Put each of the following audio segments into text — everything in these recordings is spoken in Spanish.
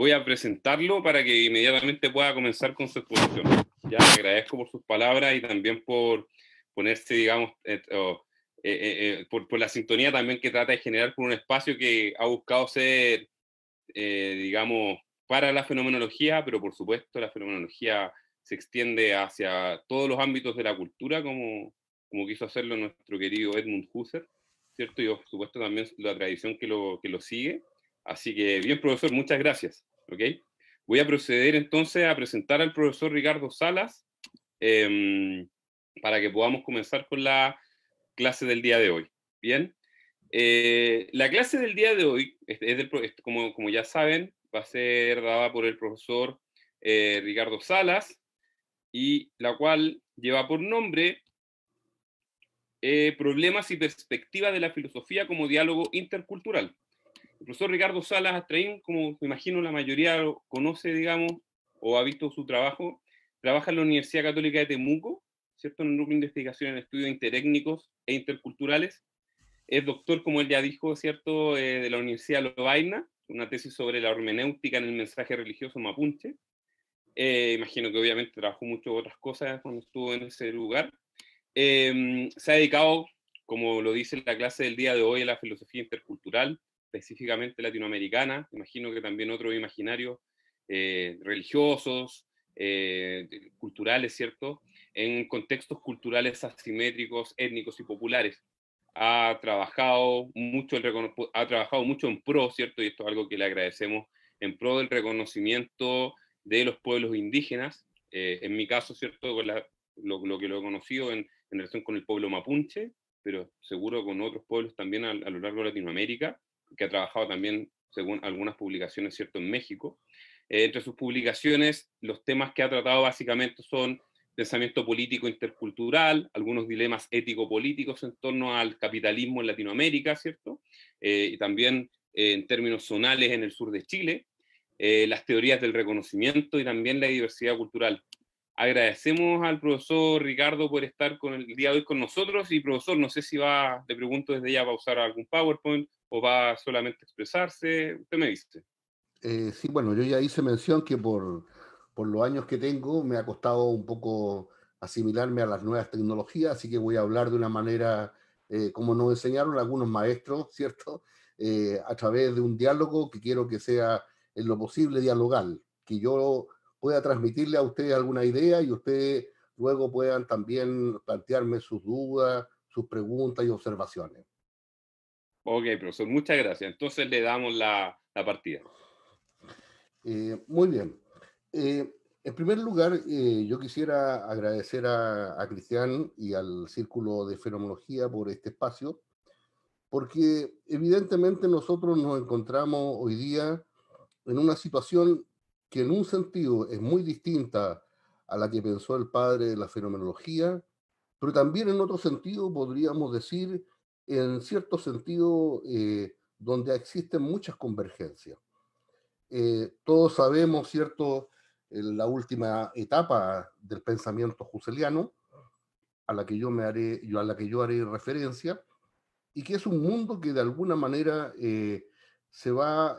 voy a presentarlo para que inmediatamente pueda comenzar con su exposición. Ya le agradezco por sus palabras y también por ponerse, digamos, por la sintonía también que trata de generar por un espacio que ha buscado ser, digamos, para la fenomenología, pero por supuesto la fenomenología se extiende hacia todos los ámbitos de la cultura, como quiso hacerlo nuestro querido Edmund Husserl, ¿cierto? Y por supuesto también la tradición que lo sigue. Así que, bien, profesor, muchas gracias. ¿Ok? Voy a proceder entonces a presentar al profesor Ricardo Salas para que podamos comenzar con la clase del día de hoy. Bien. La clase del día de hoy, como ya saben, va a ser dada por el profesor Ricardo Salas, y la cual lleva por nombre Problemas y perspectivas de la filosofía como diálogo intercultural. El profesor Ricardo Salas Astraín, como me imagino la mayoría lo conoce, digamos, o ha visto su trabajo, trabaja en la Universidad Católica de Temuco, ¿cierto? En un grupo de investigación en estudios interétnicos e interculturales. Es doctor, como él ya dijo, ¿cierto?, de la Universidad Lovaina, una tesis sobre la hermenéutica en el mensaje religioso mapuche. Imagino que obviamente trabajó mucho otras cosas cuando estuvo en ese lugar. Se ha dedicado, como lo dice la clase del día de hoy, a la filosofía intercultural, específicamente latinoamericana. Imagino que también otros imaginarios religiosos, culturales, ¿cierto? En contextos culturales asimétricos, étnicos y populares. Ha trabajado mucho, ha trabajado mucho en pro, ¿cierto? Y esto es algo que le agradecemos, en pro del reconocimiento de los pueblos indígenas. En mi caso, ¿cierto? Con lo que lo he conocido en relación con el pueblo mapuche, pero seguro con otros pueblos también a lo largo de Latinoamérica, que ha trabajado también, según algunas publicaciones, ¿cierto?, en México. Entre sus publicaciones, los temas que ha tratado básicamente son pensamiento político intercultural, algunos dilemas ético-políticos en torno al capitalismo en Latinoamérica, ¿cierto? Y también en términos zonales en el sur de Chile, las teorías del reconocimiento y también la diversidad cultural. Agradecemos al profesor Ricardo por estar con el día de hoy con nosotros. Y profesor, no sé si le pregunto desde ya, ¿va a usar algún PowerPoint o va solamente a expresarse? Usted me dice. Sí, bueno, yo ya hice mención que por los años que tengo me ha costado un poco asimilarme a las nuevas tecnologías, así que voy a hablar de una manera como nos enseñaron algunos maestros, ¿cierto? A través de un diálogo que quiero que sea en lo posible dialogal, que yo pueda transmitirle a ustedes alguna idea y ustedes luego puedan también plantearme sus dudas, sus preguntas y observaciones. Ok, profesor, muchas gracias. Entonces le damos la partida. Muy bien. En primer lugar, yo quisiera agradecer a Cristian y al Círculo de Fenomenología por este espacio, porque evidentemente nosotros nos encontramos hoy día en una situación que en un sentido es muy distinta a la que pensó el padre de la fenomenología, pero también en otro sentido podríamos decir, en cierto sentido, donde existen muchas convergencias. Todos sabemos, ¿cierto?, la última etapa del pensamiento husserliano, a la que yo haré referencia, y que es un mundo que de alguna manera se va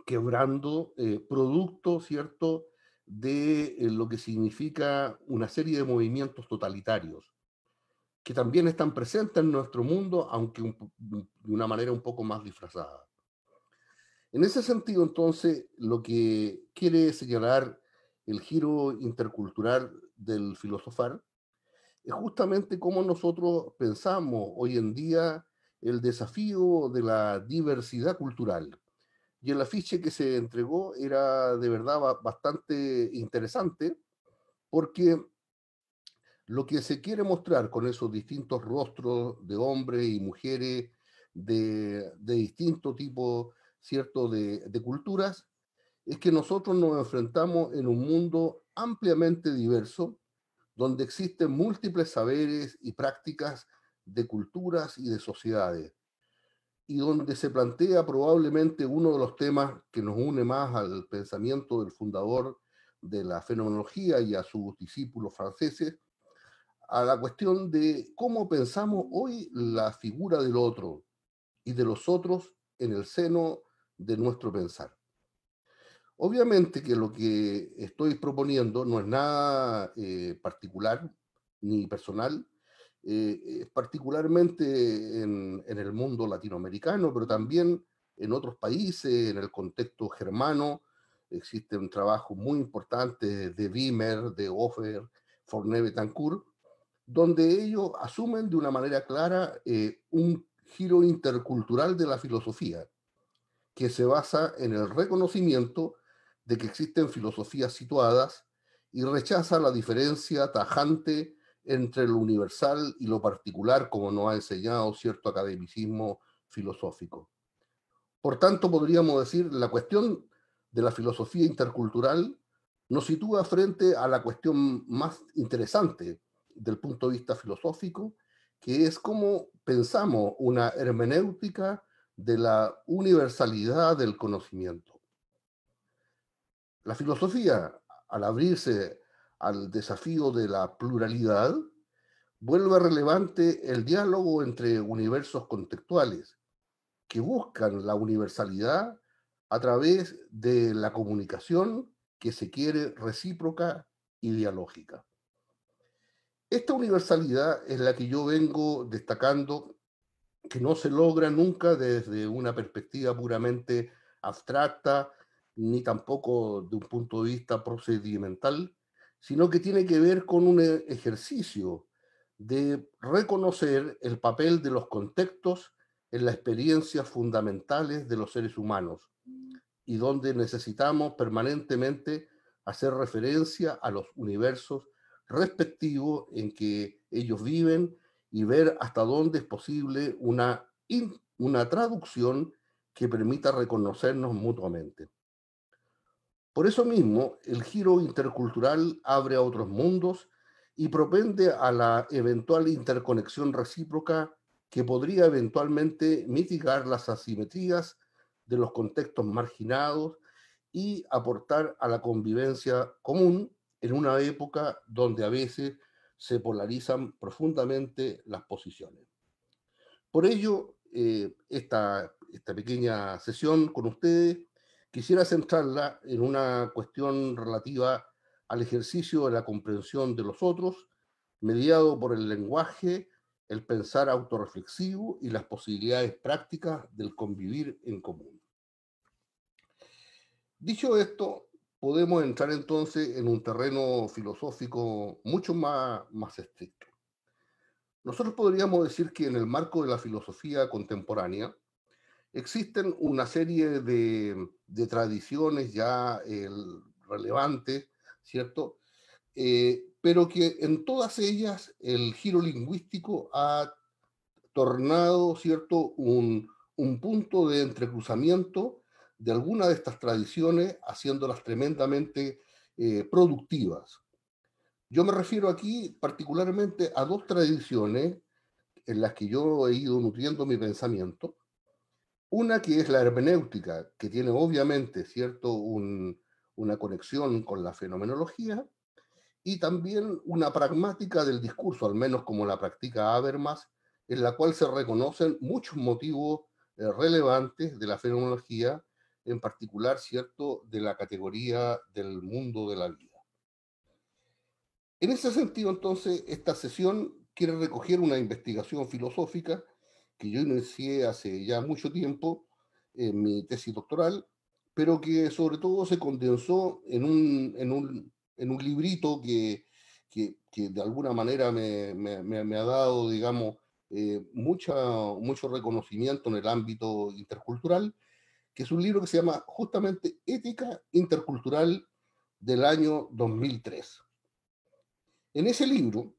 quebrando, producto, ¿cierto?, de lo que significa una serie de movimientos totalitarios, que también están presentes en nuestro mundo, aunque de una manera un poco más disfrazada. En ese sentido, entonces, lo que quiere señalar el giro intercultural del filosofar es justamente cómo nosotros pensamos hoy en día el desafío de la diversidad cultural. Y el afiche que se entregó era de verdad bastante interesante porque lo que se quiere mostrar con esos distintos rostros de hombres y mujeres de distinto tipo, ¿cierto?, de culturas, es que nosotros nos enfrentamos en un mundo ampliamente diverso, donde existen múltiples saberes y prácticas de culturas y de sociedades, y donde se plantea probablemente uno de los temas que nos une más al pensamiento del fundador de la fenomenología y a sus discípulos franceses, a la cuestión de cómo pensamos hoy la figura del otro y de los otros en el seno de nuestro pensar. Obviamente que lo que estoy proponiendo no es nada particular ni personal, particularmente en el mundo latinoamericano, pero también en otros países, en el contexto germano. Existen trabajos muy importantes de Wimmer, de Hofer, Forney-Betancourt, donde ellos asumen de una manera clara un giro intercultural de la filosofía, que se basa en el reconocimiento de que existen filosofías situadas y rechaza la diferencia tajante entre lo universal y lo particular, como nos ha enseñado cierto academicismo filosófico. Por tanto, podríamos decir, la cuestión de la filosofía intercultural nos sitúa frente a la cuestión más interesante del punto de vista filosófico, que es cómo pensamos una hermenéutica de la universalidad del conocimiento. La filosofía, al abrirse al desafío de la pluralidad, vuelve relevante el diálogo entre universos contextuales que buscan la universalidad a través de la comunicación que se quiere recíproca y dialógica. Esta universalidad es la que yo vengo destacando, que no se logra nunca desde una perspectiva puramente abstracta, ni tampoco de un punto de vista procedimental, sino que tiene que ver con un ejercicio de reconocer el papel de los contextos en las experiencias fundamentales de los seres humanos y donde necesitamos permanentemente hacer referencia a los universos respectivos en que ellos viven y ver hasta dónde es posible una traducción que permita reconocernos mutuamente. Por eso mismo, el giro intercultural abre a otros mundos y propende a la eventual interconexión recíproca que podría eventualmente mitigar las asimetrías de los contextos marginados y aportar a la convivencia común en una época donde a veces se polarizan profundamente las posiciones. Por ello, esta pequeña sesión con ustedes quisiera centrarla en una cuestión relativa al ejercicio de la comprensión de los otros, mediado por el lenguaje, el pensar autorreflexivo y las posibilidades prácticas del convivir en común. Dicho esto, podemos entrar entonces en un terreno filosófico mucho más estricto. Nosotros podríamos decir que en el marco de la filosofía contemporánea existen una serie de tradiciones ya relevantes, ¿cierto? Pero que en todas ellas el giro lingüístico ha tornado, ¿cierto?, un punto de entrecruzamiento de alguna de estas tradiciones, haciéndolas tremendamente productivas. Yo me refiero aquí particularmente a dos tradiciones en las que yo he ido nutriendo mi pensamiento. Una que es la hermenéutica, que tiene obviamente, ¿cierto?, una conexión con la fenomenología, y también una pragmática del discurso, al menos como la practica Habermas, en la cual se reconocen muchos motivos relevantes de la fenomenología, en particular, ¿cierto?, de la categoría del mundo de la vida. En ese sentido, entonces, esta sesión quiere recoger una investigación filosófica que yo inicié hace ya mucho tiempo en mi tesis doctoral, pero que sobre todo se condensó en un librito que de alguna manera me ha dado, digamos, mucho reconocimiento en el ámbito intercultural, que es un libro que se llama justamente Ética Intercultural del año 2003. En ese libro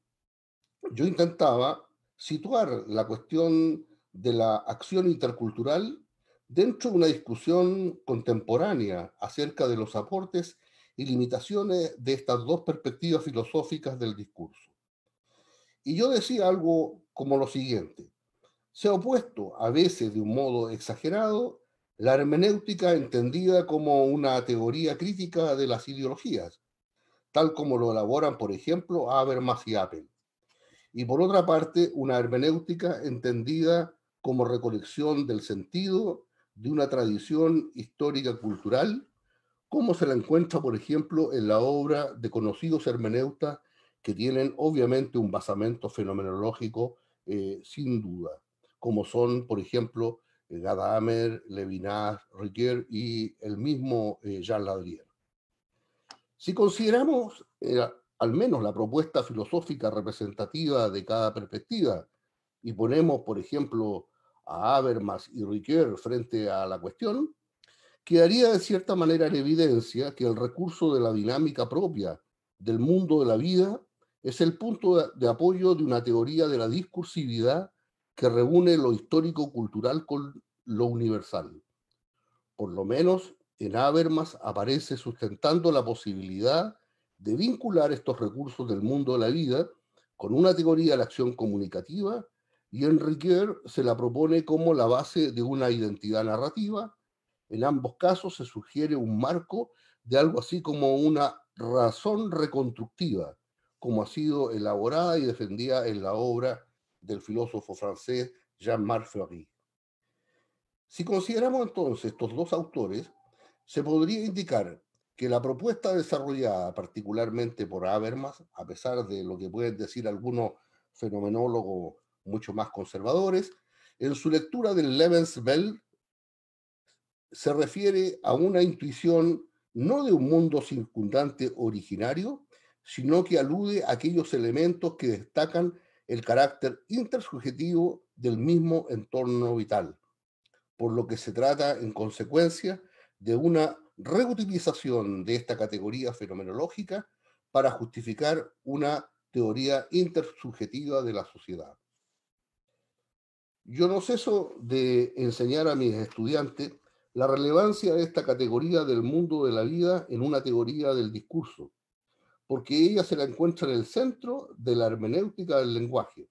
yo intentaba situar la cuestión de la acción intercultural dentro de una discusión contemporánea acerca de los aportes y limitaciones de estas dos perspectivas filosóficas del discurso. Y yo decía algo como lo siguiente: se ha opuesto, a veces de un modo exagerado, la hermenéutica entendida como una teoría crítica de las ideologías, tal como lo elaboran, por ejemplo, Habermas y Apel. Y por otra parte, una hermenéutica entendida como recolección del sentido de una tradición histórica cultural, como se la encuentra, por ejemplo, en la obra de conocidos hermeneutas que tienen obviamente un basamento fenomenológico sin duda, como son, por ejemplo, Gadamer, Levinas, Ricoeur y el mismo Jean Ladrier. Si consideramos al menos la propuesta filosófica representativa de cada perspectiva y ponemos, por ejemplo, a Habermas y Ricoeur frente a la cuestión, quedaría de cierta manera en evidencia que el recurso de la dinámica propia del mundo de la vida es el punto de apoyo de una teoría de la discursividad que reúne lo histórico-cultural con lo universal. Por lo menos en Habermas aparece sustentando la posibilidad de vincular estos recursos del mundo de la vida con una teoría de la acción comunicativa, y en Ricoeur se la propone como la base de una identidad narrativa. En ambos casos se sugiere un marco de algo así como una razón reconstructiva, como ha sido elaborada y defendida en la obra del filósofo francés Jean-Marc Ferry. Si consideramos entonces estos dos autores, se podría indicar que la propuesta desarrollada particularmente por Habermas, a pesar de lo que pueden decir algunos fenomenólogos mucho más conservadores, en su lectura del Lebenswelt se refiere a una intuición no de un mundo circundante originario, sino que alude a aquellos elementos que destacan el carácter intersubjetivo del mismo entorno vital, por lo que se trata, en consecuencia, de una reutilización de esta categoría fenomenológica para justificar una teoría intersubjetiva de la sociedad. Yo no ceso de enseñar a mis estudiantes la relevancia de esta categoría del mundo de la vida en una teoría del discurso, porque ella se la encuentra en el centro de la hermenéutica del lenguaje,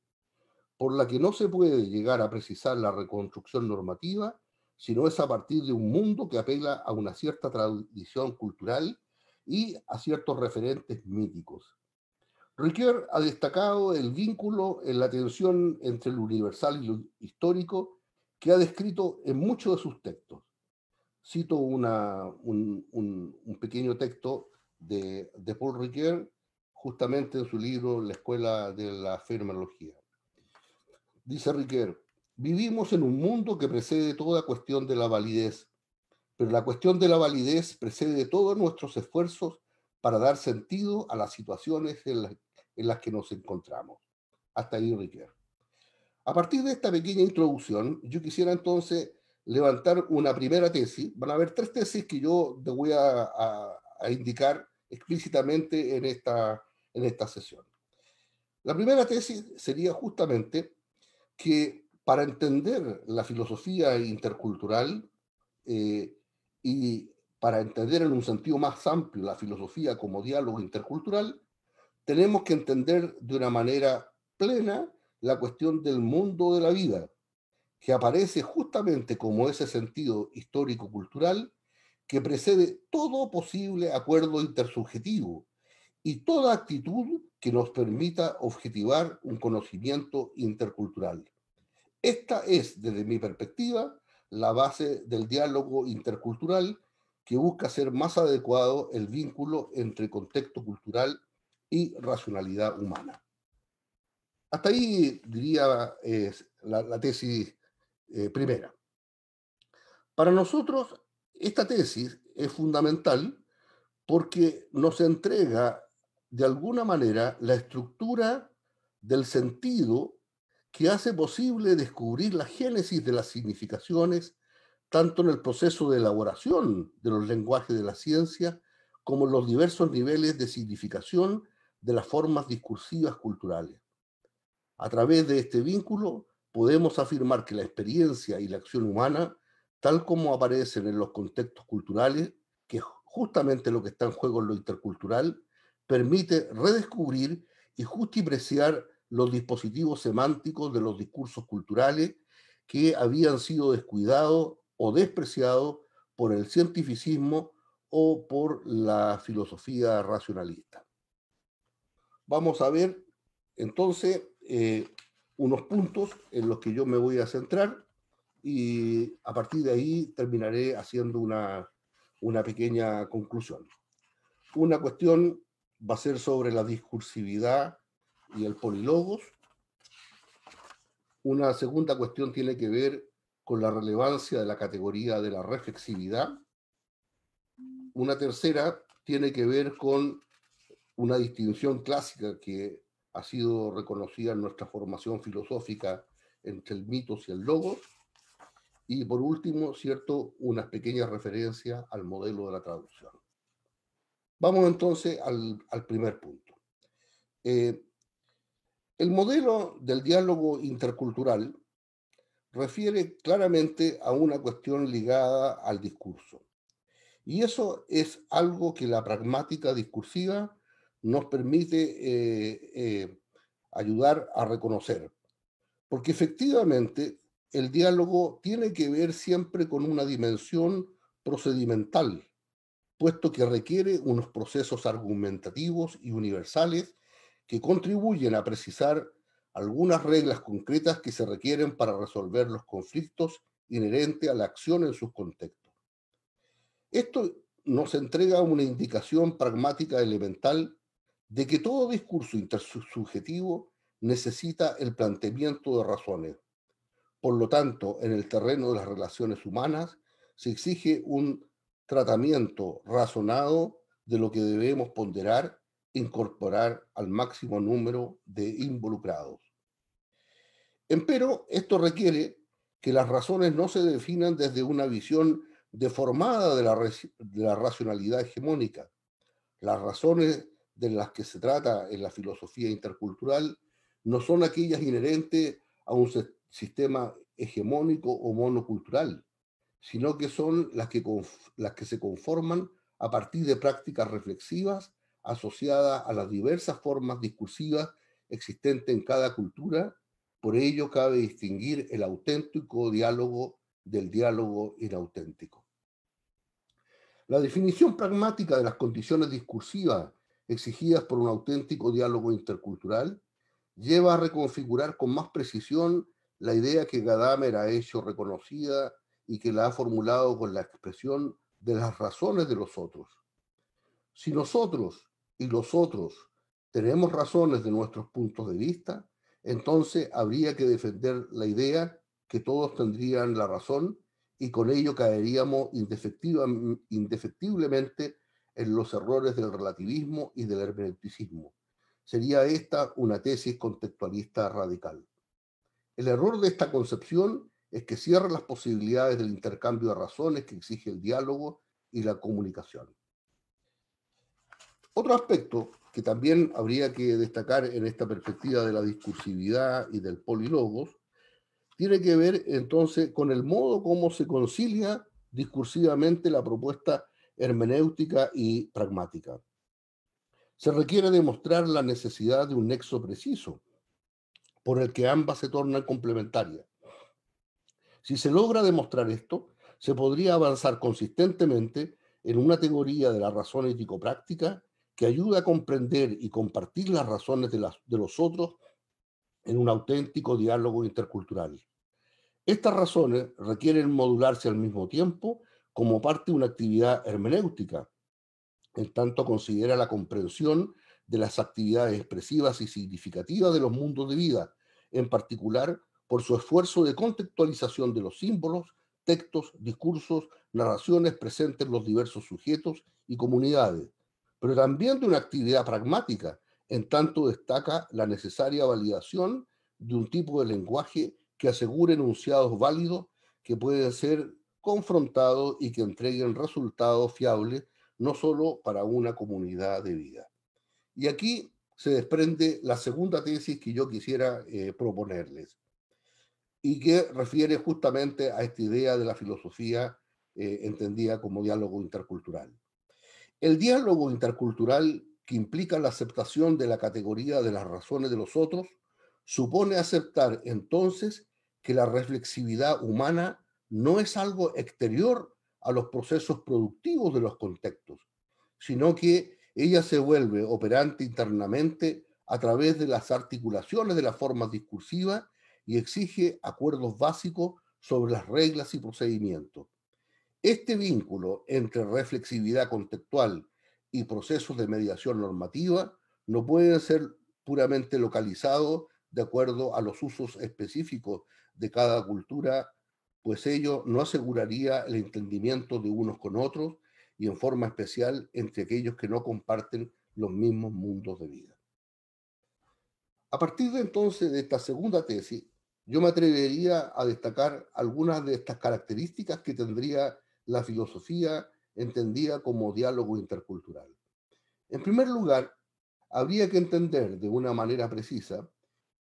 por la que no se puede llegar a precisar la reconstrucción normativa, sino es a partir de un mundo que apela a una cierta tradición cultural y a ciertos referentes míticos. Ricoeur ha destacado el vínculo en la tensión entre lo universal y lo histórico que ha descrito en muchos de sus textos. Cito un pequeño texto de Paul Ricoeur, justamente en su libro La Escuela de la Fenomenología. Dice Ricoeur: vivimos en un mundo que precede toda cuestión de la validez, pero la cuestión de la validez precede todos nuestros esfuerzos para dar sentido a las situaciones en las que nos encontramos. Hasta ahí Ricoeur. A partir de esta pequeña introducción, yo quisiera entonces levantar una primera tesis. Van a haber tres tesis que yo te voy a indicar explícitamente en esta sesión. La primera tesis sería justamente que para entender la filosofía intercultural y para entender en un sentido más amplio la filosofía como diálogo intercultural, tenemos que entender de una manera plena la cuestión del mundo de la vida, que aparece justamente como ese sentido histórico-cultural que precede todo posible acuerdo intersubjetivo y toda actitud que nos permita objetivar un conocimiento intercultural. Esta es, desde mi perspectiva, la base del diálogo intercultural que busca ser más adecuado el vínculo entre contexto cultural y racionalidad humana. Hasta ahí diría la tesis primera. Para nosotros, esta tesis es fundamental porque nos entrega de alguna manera la estructura del sentido que hace posible descubrir la génesis de las significaciones, tanto en el proceso de elaboración de los lenguajes de la ciencia, como en los diversos niveles de significación de las formas discursivas culturales. A través de este vínculo, podemos afirmar que la experiencia y la acción humana, tal como aparecen en los contextos culturales, que es justamente lo que está en juego en lo intercultural, permite redescubrir y justipreciar los dispositivos semánticos de los discursos culturales que habían sido descuidados o despreciados por el cientificismo o por la filosofía racionalista. Vamos a ver entonces unos puntos en los que yo me voy a centrar y a partir de ahí terminaré haciendo una una pequeña conclusión. Una cuestión va a ser sobre la discursividad y el polilogos. Una segunda cuestión tiene que ver con la relevancia de la categoría de la reflexividad. Una tercera tiene que ver con una distinción clásica que ha sido reconocida en nuestra formación filosófica entre el mitos y el logos. Y por último, ¿cierto?, unas pequeñas referencias al modelo de la traducción. Vamos entonces al primer punto. El modelo del diálogo intercultural refiere claramente a una cuestión ligada al discurso. Y eso es algo que la pragmática discursiva nos permite ayudar a reconocer. Porque efectivamente el diálogo tiene que ver siempre con una dimensión procedimental, puesto que requiere unos procesos argumentativos y universales que contribuyen a precisar algunas reglas concretas que se requieren para resolver los conflictos inherentes a la acción en sus contextos. Esto nos entrega una indicación pragmática elemental de que todo discurso intersubjetivo necesita el planteamiento de razones. Por lo tanto, en el terreno de las relaciones humanas se exige un tratamiento razonado de lo que debemos ponderar e incorporar al máximo número de involucrados. Empero, esto requiere que las razones no se definan desde una visión deformada de la racionalidad hegemónica. Las razones de las que se trata en la filosofía intercultural no son aquellas inherentes a un sistema hegemónico o monocultural, sino que son las que se conforman a partir de prácticas reflexivas asociadas a las diversas formas discursivas existentes en cada cultura. Por ello, cabe distinguir el auténtico diálogo del diálogo inauténtico. La definición pragmática de las condiciones discursivas exigidas por un auténtico diálogo intercultural lleva a reconfigurar con más precisión la idea que Gadamer ha hecho reconocida y que la ha formulado con la expresión de las razones de los otros. Si nosotros y los otros tenemos razones de nuestros puntos de vista, entonces habría que defender la idea que todos tendrían la razón y con ello caeríamos indefectiblemente en los errores del relativismo y del hermeneuticismo. Sería esta una tesis contextualista radical. El error de esta concepción es que cierra las posibilidades del intercambio de razones que exige el diálogo y la comunicación. Otro aspecto que también habría que destacar en esta perspectiva de la discursividad y del polilogos tiene que ver entonces con el modo como se concilia discursivamente la propuesta hermenéutica y pragmática. Se requiere demostrar la necesidad de un nexo preciso por el que ambas se tornan complementarias. Si se logra demostrar esto, se podría avanzar consistentemente en una teoría de la razón ético-práctica que ayuda a comprender y compartir las razones de los otros en un auténtico diálogo intercultural. Estas razones requieren modularse al mismo tiempo como parte de una actividad hermenéutica, en tanto considera la comprensión de las actividades expresivas y significativas de los mundos de vida, en particular por su esfuerzo de contextualización de los símbolos, textos, discursos, narraciones presentes en los diversos sujetos y comunidades, pero también de una actividad pragmática, en tanto destaca la necesaria validación de un tipo de lenguaje que asegure enunciados válidos que pueden ser confrontados y que entreguen resultados fiables no solo para una comunidad de vida. Y aquí se desprende la segunda tesis que yo quisiera proponerles y que refiere justamente a esta idea de la filosofía entendida como diálogo intercultural. El diálogo intercultural, que implica la aceptación de la categoría de las razones de los otros, supone aceptar entonces que la reflexividad humana no es algo exterior a los procesos productivos de los contextos, sino que ella se vuelve operante internamente a través de las articulaciones de las formas discursivas y exige acuerdos básicos sobre las reglas y procedimientos. Este vínculo entre reflexividad contextual y procesos de mediación normativa no pueden ser puramente localizados de acuerdo a los usos específicos de cada cultura, pues ello no aseguraría el entendimiento de unos con otros y en forma especial entre aquellos que no comparten los mismos mundos de vida. A partir de entonces de esta segunda tesis, yo me atrevería a destacar algunas de estas características que tendría la filosofía entendida como diálogo intercultural. En primer lugar, habría que entender de una manera precisa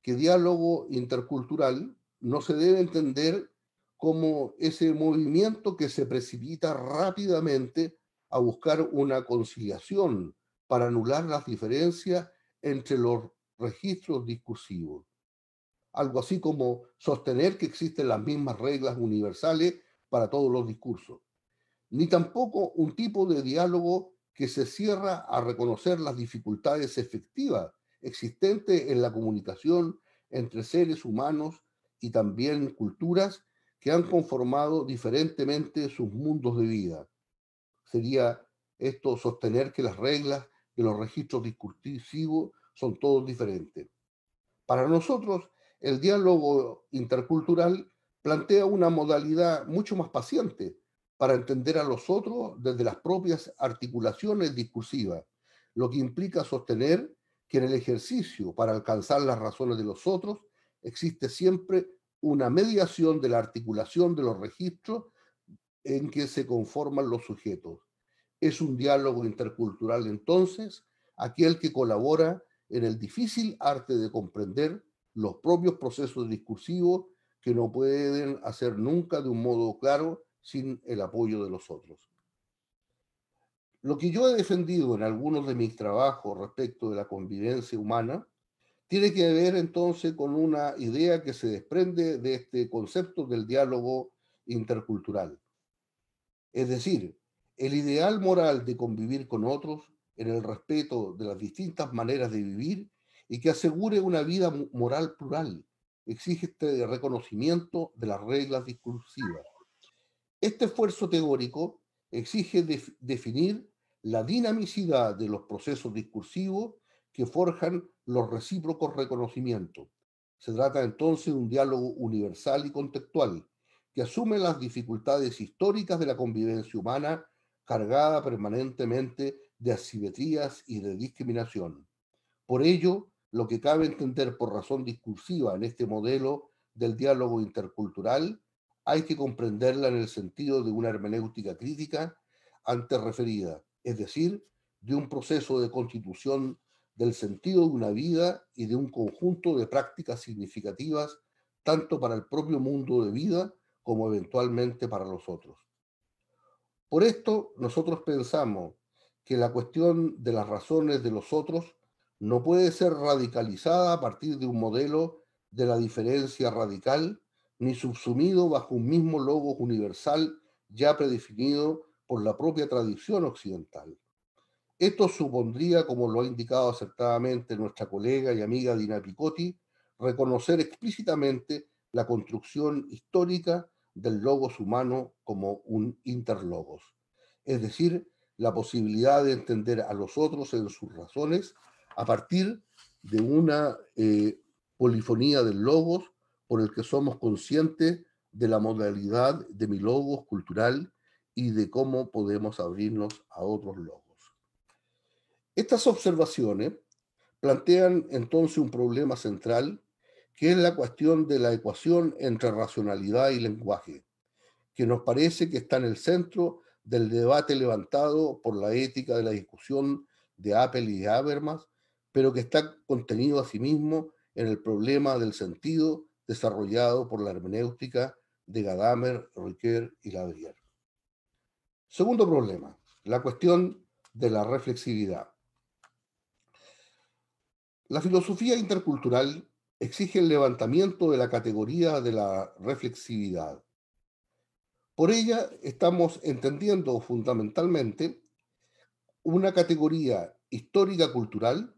que diálogo intercultural no se debe entender como ese movimiento que se precipita rápidamente a buscar una conciliación para anular las diferencias entre los registros discursivos. Algo así como sostener que existen las mismas reglas universales para todos los discursos, ni tampoco un tipo de diálogo que se cierra a reconocer las dificultades efectivas existentes en la comunicación entre seres humanos y también culturas que han conformado diferentemente sus mundos de vida. Sería esto sostener que las reglas de los registros discursivos son todos diferentes. Para nosotros, el diálogo intercultural plantea una modalidad mucho más paciente para entender a los otros desde las propias articulaciones discursivas, lo que implica sostener que en el ejercicio para alcanzar las razones de los otros existe siempre una mediación de la articulación de los registros en que se conforman los sujetos. Es un diálogo intercultural entonces aquel que colabora en el difícil arte de comprender los propios procesos discursivos que no pueden hacer nunca de un modo claro sin el apoyo de los otros. Lo que yo he defendido en algunos de mis trabajos respecto de la convivencia humana tiene que ver entonces con una idea que se desprende de este concepto del diálogo intercultural. Es decir, el ideal moral de convivir con otros en el respeto de las distintas maneras de vivir y que asegure una vida moral plural, exige este reconocimiento de las reglas discursivas. Este esfuerzo teórico exige definir la dinamicidad de los procesos discursivos que forjan los recíprocos reconocimientos. Se trata entonces de un diálogo universal y contextual que asume las dificultades históricas de la convivencia humana cargada permanentemente de asimetrías y de discriminación. Por ello, lo que cabe entender por razón discursiva en este modelo del diálogo intercultural, hay que comprenderla en el sentido de una hermenéutica crítica antes referida, es decir, de un proceso de constitución del sentido de una vida y de un conjunto de prácticas significativas tanto para el propio mundo de vida como eventualmente para los otros. Por esto, nosotros pensamos que la cuestión de las razones de los otros no puede ser radicalizada a partir de un modelo de la diferencia radical, ni subsumido bajo un mismo logo universal ya predefinido por la propia tradición occidental. Esto supondría, como lo ha indicado acertadamente nuestra colega y amiga Dina Picotti, reconocer explícitamente la construcción histórica del logos humano como un interlogos, es decir, la posibilidad de entender a los otros en sus razones a partir de una polifonía del logos por el que somos conscientes de la modalidad de mi logos cultural y de cómo podemos abrirnos a otros logos. Estas observaciones plantean entonces un problema central que es la cuestión de la ecuación entre racionalidad y lenguaje, que nos parece que está en el centro del debate levantado por la ética de la discusión de Apple y Habermas, pero que está contenido asimismo en el problema del sentido desarrollado por la hermenéutica de Gadamer, Ricoeur y Ladrier. Segundo problema, la cuestión de la reflexividad. La filosofía intercultural exige el levantamiento de la categoría de la reflexividad. Por ella estamos entendiendo fundamentalmente una categoría histórica cultural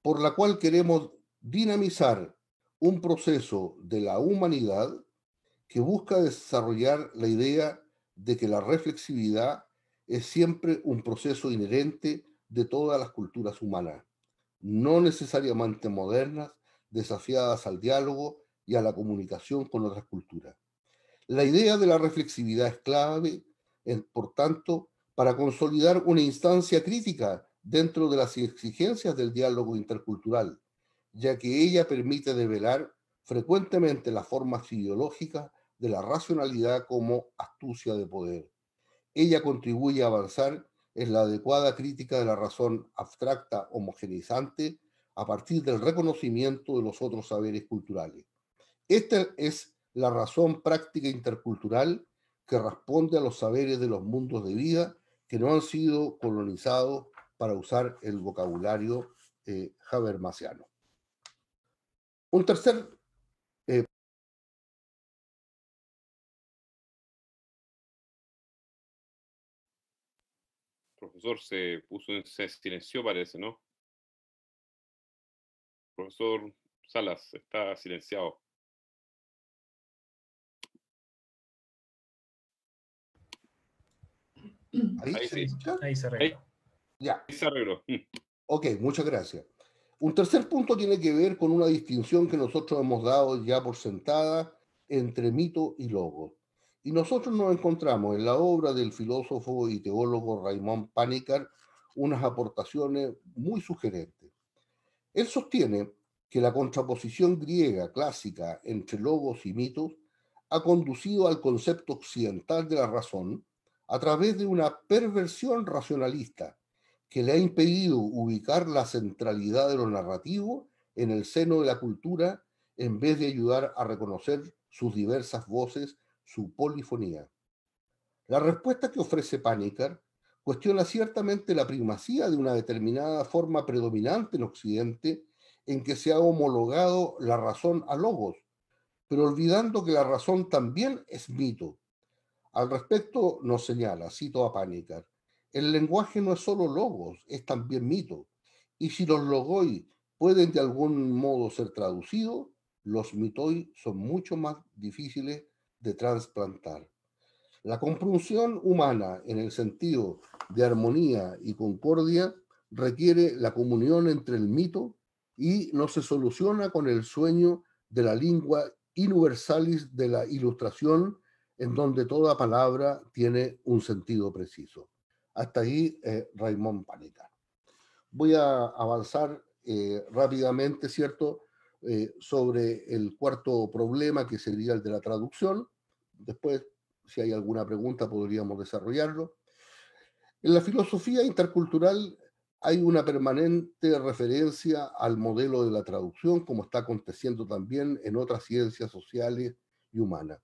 por la cual queremos dinamizar un proceso de la humanidad que busca desarrollar la idea de que la reflexividad es siempre un proceso inherente de todas las culturas humanas, no necesariamente modernas, desafiadas al diálogo y a la comunicación con otras culturas. La idea de la reflexividad es clave, por tanto, para consolidar una instancia crítica dentro de las exigencias del diálogo intercultural, ya que ella permite develar frecuentemente las formas ideológicas de la racionalidad como astucia de poder. Ella contribuye a avanzar en la adecuada crítica de la razón abstracta homogeneizante a partir del reconocimiento de los otros saberes culturales. Esta es la razón práctica intercultural que responde a los saberes de los mundos de vida que no han sido colonizados, para usar el vocabulario habermasiano. Un tercer eh, Profesor, se silenció, parece, ¿no? Profesor Salas, está silenciado. ¿Ahí se escucha? Ahí se Ahí arregló. Ya. se arregló. Ok, muchas gracias. Un tercer punto tiene que ver con una distinción que nosotros hemos dado ya por sentada entre mito y logos. Y nosotros nos encontramos en la obra del filósofo y teólogo Raymond Panikkar unas aportaciones muy sugerentes. Él sostiene que la contraposición griega clásica entre logos y mitos ha conducido al concepto occidental de la razón a través de una perversión racionalista que le ha impedido ubicar la centralidad de lo narrativo en el seno de la cultura en vez de ayudar a reconocer sus diversas voces, su polifonía. La respuesta que ofrece Panikkar cuestiona ciertamente la primacía de una determinada forma predominante en Occidente en que se ha homologado la razón a logos, pero olvidando que la razón también es mito. Al respecto nos señala, cito a Panikkar, el lenguaje no es solo logos, es también mito. Y si los logoi pueden de algún modo ser traducidos, los mitoi son mucho más difíciles de trasplantar. La comprensión humana en el sentido de armonía y concordia requiere la comunión entre el mito y no se soluciona con el sueño de la lingua universalis de la ilustración, en donde toda palabra tiene un sentido preciso. Hasta ahí, Raymond Panikkar. Voy a avanzar rápidamente, ¿cierto?, sobre el cuarto problema, que sería el de la traducción. Después, si hay alguna pregunta, podríamos desarrollarlo. En la filosofía intercultural hay una permanente referencia al modelo de la traducción, como está aconteciendo también en otras ciencias sociales y humanas.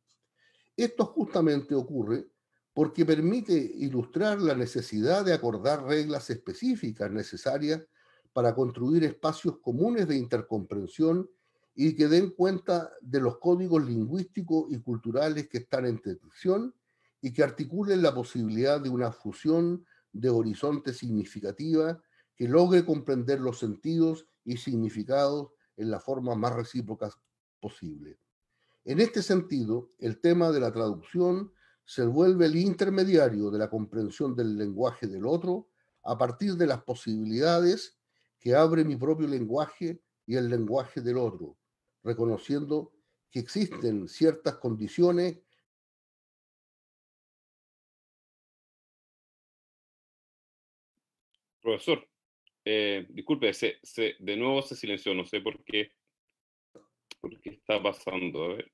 Esto justamente ocurre porque permite ilustrar la necesidad de acordar reglas específicas necesarias para construir espacios comunes de intercomprensión y que den cuenta de los códigos lingüísticos y culturales que están en tensión y que articulen la posibilidad de una fusión de horizontes significativa que logre comprender los sentidos y significados en la forma más recíprocas posible. En este sentido, el tema de la traducción se vuelve el intermediario de la comprensión del lenguaje del otro a partir de las posibilidades que abre mi propio lenguaje y el lenguaje del otro, reconociendo que existen ciertas condiciones. Profesor, disculpe, de nuevo se silenció, no sé por qué está pasando. A ver.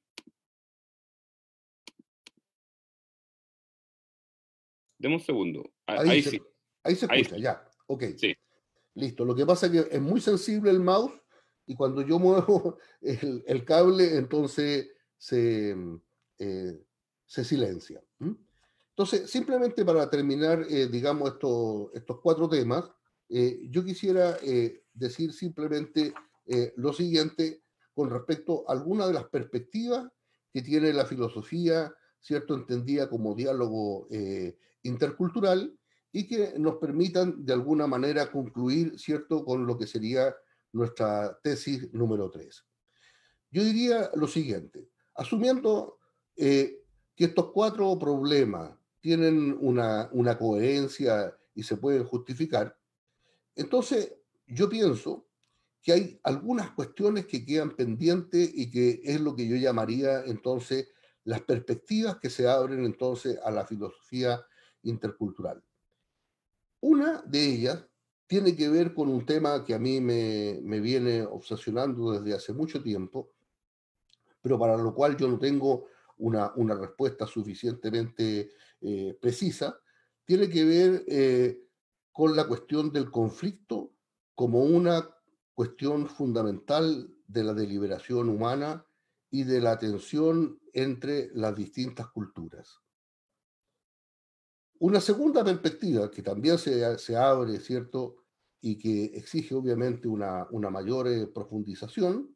Deme un segundo. Ahí sí. Ahí se Ahí escucha, sí. ya, ok. Sí. Listo, lo que pasa es que es muy sensible el mouse y cuando yo muevo el cable, entonces eh, se silencia. Entonces, simplemente para terminar, digamos, estos cuatro temas, yo quisiera decir simplemente lo siguiente con respecto a algunas de las perspectivas que tiene la filosofía, ¿cierto?, entendida como diálogo intercultural, y que nos permitan de alguna manera concluir, ¿cierto?, con lo que sería nuestra tesis número 3. Yo diría lo siguiente, asumiendo que estos cuatro problemas tienen una coherencia y se pueden justificar. Entonces, yo pienso que hay algunas cuestiones que quedan pendientes y que es lo que yo llamaría entonces las perspectivas que se abren entonces a la filosofía intercultural. Una de ellas tiene que ver con un tema que a mí me viene obsesionando desde hace mucho tiempo, pero para lo cual yo no tengo una respuesta suficientemente precisa, tiene que ver con la cuestión del conflicto como una cuestión fundamental de la deliberación humana y de la tensión entre las distintas culturas. Una segunda perspectiva que también se abre, ¿cierto? Y que exige obviamente una mayor profundización,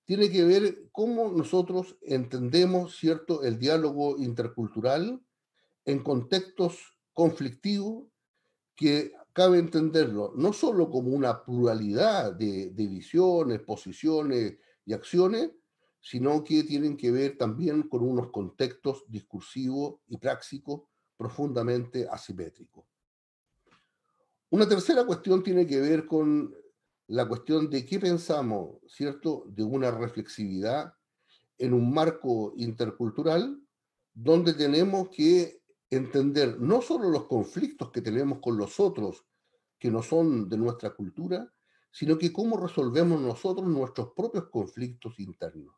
tiene que ver cómo nosotros entendemos, ¿cierto?, el diálogo intercultural en contextos conflictivos que cabe entenderlo no solo como una pluralidad de visiones, posiciones y acciones, sino que tienen que ver también con unos contextos discursivos y prácticos profundamente asimétricos. Una tercera cuestión tiene que ver con la cuestión de qué pensamos, ¿cierto?, de una reflexividad en un marco intercultural donde tenemos que entender no solo los conflictos que tenemos con los otros que no son de nuestra cultura, sino que cómo resolvemos nosotros nuestros propios conflictos internos.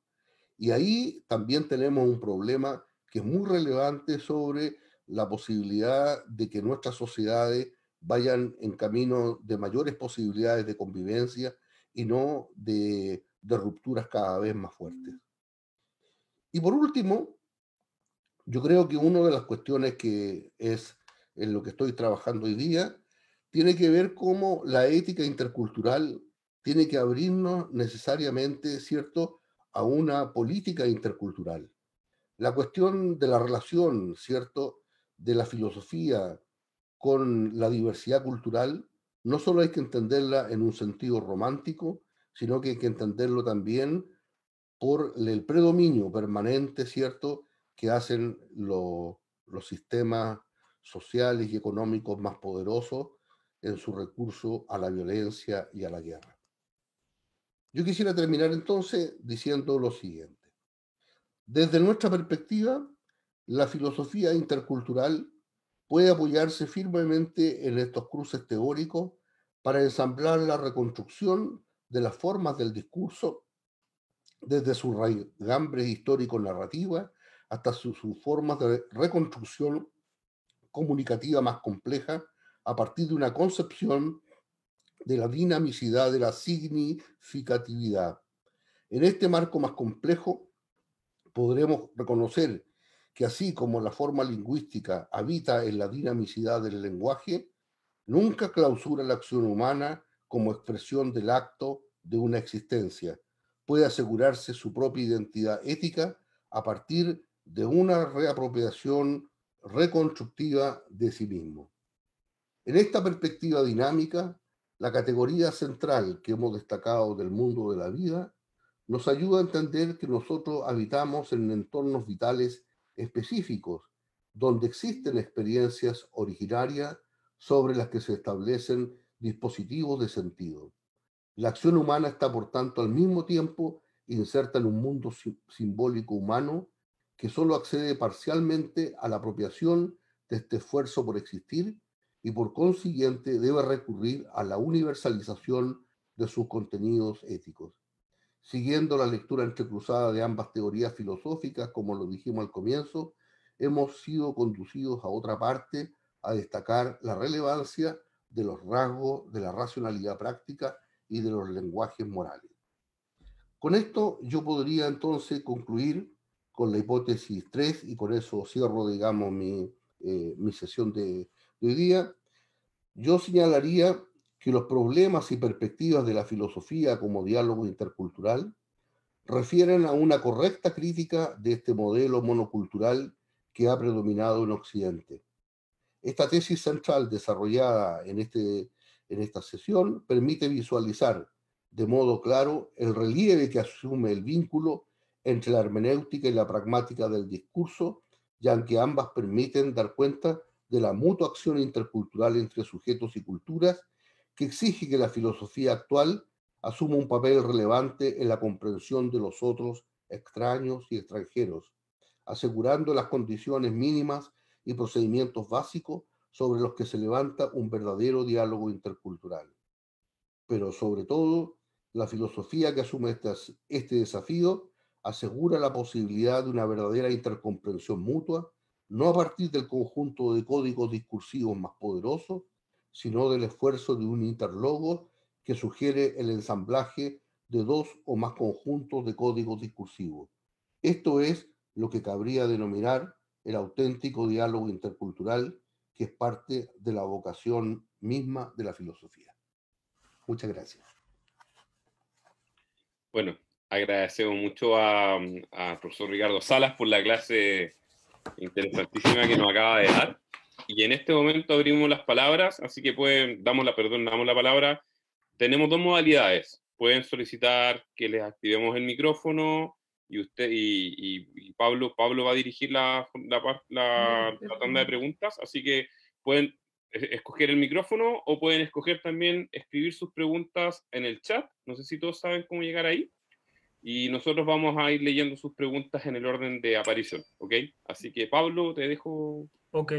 Y ahí también tenemos un problema que es muy relevante sobre la posibilidad de que nuestras sociedades vayan en camino de mayores posibilidades de convivencia y no de rupturas cada vez más fuertes. Y por último, yo creo que una de las cuestiones que es en lo que estoy trabajando hoy día tiene que ver cómo la ética intercultural tiene que abrirnos necesariamente, ¿cierto?, a una política intercultural. La cuestión de la relación, ¿cierto?, de la filosofía con la diversidad cultural, no solo hay que entenderla en un sentido romántico, sino que hay que entenderlo también por el predominio permanente, ¿cierto?, que hacen los sistemas sociales y económicos más poderosos en su recurso a la violencia y a la guerra. Yo quisiera terminar entonces diciendo lo siguiente. Desde nuestra perspectiva, la filosofía intercultural puede apoyarse firmemente en estos cruces teóricos para ensamblar la reconstrucción de las formas del discurso desde su raigambre histórico-narrativa hasta sus formas de reconstrucción comunicativa más compleja a partir de una concepción de la dinamicidad de la significatividad. En este marco más complejo podremos reconocer que así como la forma lingüística habita en la dinamicidad del lenguaje, nunca clausura la acción humana como expresión del acto de una existencia. Puede asegurarse su propia identidad ética a partir de una reapropiación reconstructiva de sí mismo. En esta perspectiva dinámica, la categoría central que hemos destacado del mundo de la vida nos ayuda a entender que nosotros habitamos en entornos vitales específicos, donde existen experiencias originarias sobre las que se establecen dispositivos de sentido. La acción humana está, por tanto, al mismo tiempo inserta en un mundo simbólico humano que solo accede parcialmente a la apropiación de este esfuerzo por existir y por consiguiente debe recurrir a la universalización de sus contenidos éticos. Siguiendo la lectura entrecruzada de ambas teorías filosóficas, como lo dijimos al comienzo, hemos sido conducidos a otra parte a destacar la relevancia de los rasgos de la racionalidad práctica y de los lenguajes morales. Con esto yo podría entonces concluir con la hipótesis 3 y con eso cierro, digamos, mi sesión de hoy día. Yo señalaría que los problemas y perspectivas de la filosofía como diálogo intercultural refieren a una correcta crítica de este modelo monocultural que ha predominado en Occidente. Esta tesis central desarrollada en esta sesión permite visualizar de modo claro el relieve que asume el vínculo entre la hermenéutica y la pragmática del discurso ya que ambas permiten dar cuenta de la mutua acción intercultural entre sujetos y culturas que exige que la filosofía actual asuma un papel relevante en la comprensión de los otros extraños y extranjeros, asegurando las condiciones mínimas y procedimientos básicos sobre los que se levanta un verdadero diálogo intercultural. Pero sobre todo, la filosofía que asume este desafío asegura la posibilidad de una verdadera intercomprensión mutua, no a partir del conjunto de códigos discursivos más poderosos, sino del esfuerzo de un interlogo que sugiere el ensamblaje de dos o más conjuntos de códigos discursivos. Esto es lo que cabría denominar el auténtico diálogo intercultural, que es parte de la vocación misma de la filosofía. Muchas gracias. Bueno, agradecemos mucho a profesor Ricardo Salas por la clase interesantísima que nos acaba de dar. Y en este momento abrimos las palabras, así que damos la palabra. Tenemos dos modalidades. Pueden solicitar que les activemos el micrófono y usted y Pablo va a dirigir la tanda de preguntas, así que pueden escoger el micrófono o pueden escoger también escribir sus preguntas en el chat. No sé si todos saben cómo llegar ahí. Y nosotros vamos a ir leyendo sus preguntas en el orden de aparición, ¿ok? Así que Pablo, te dejo. Ok,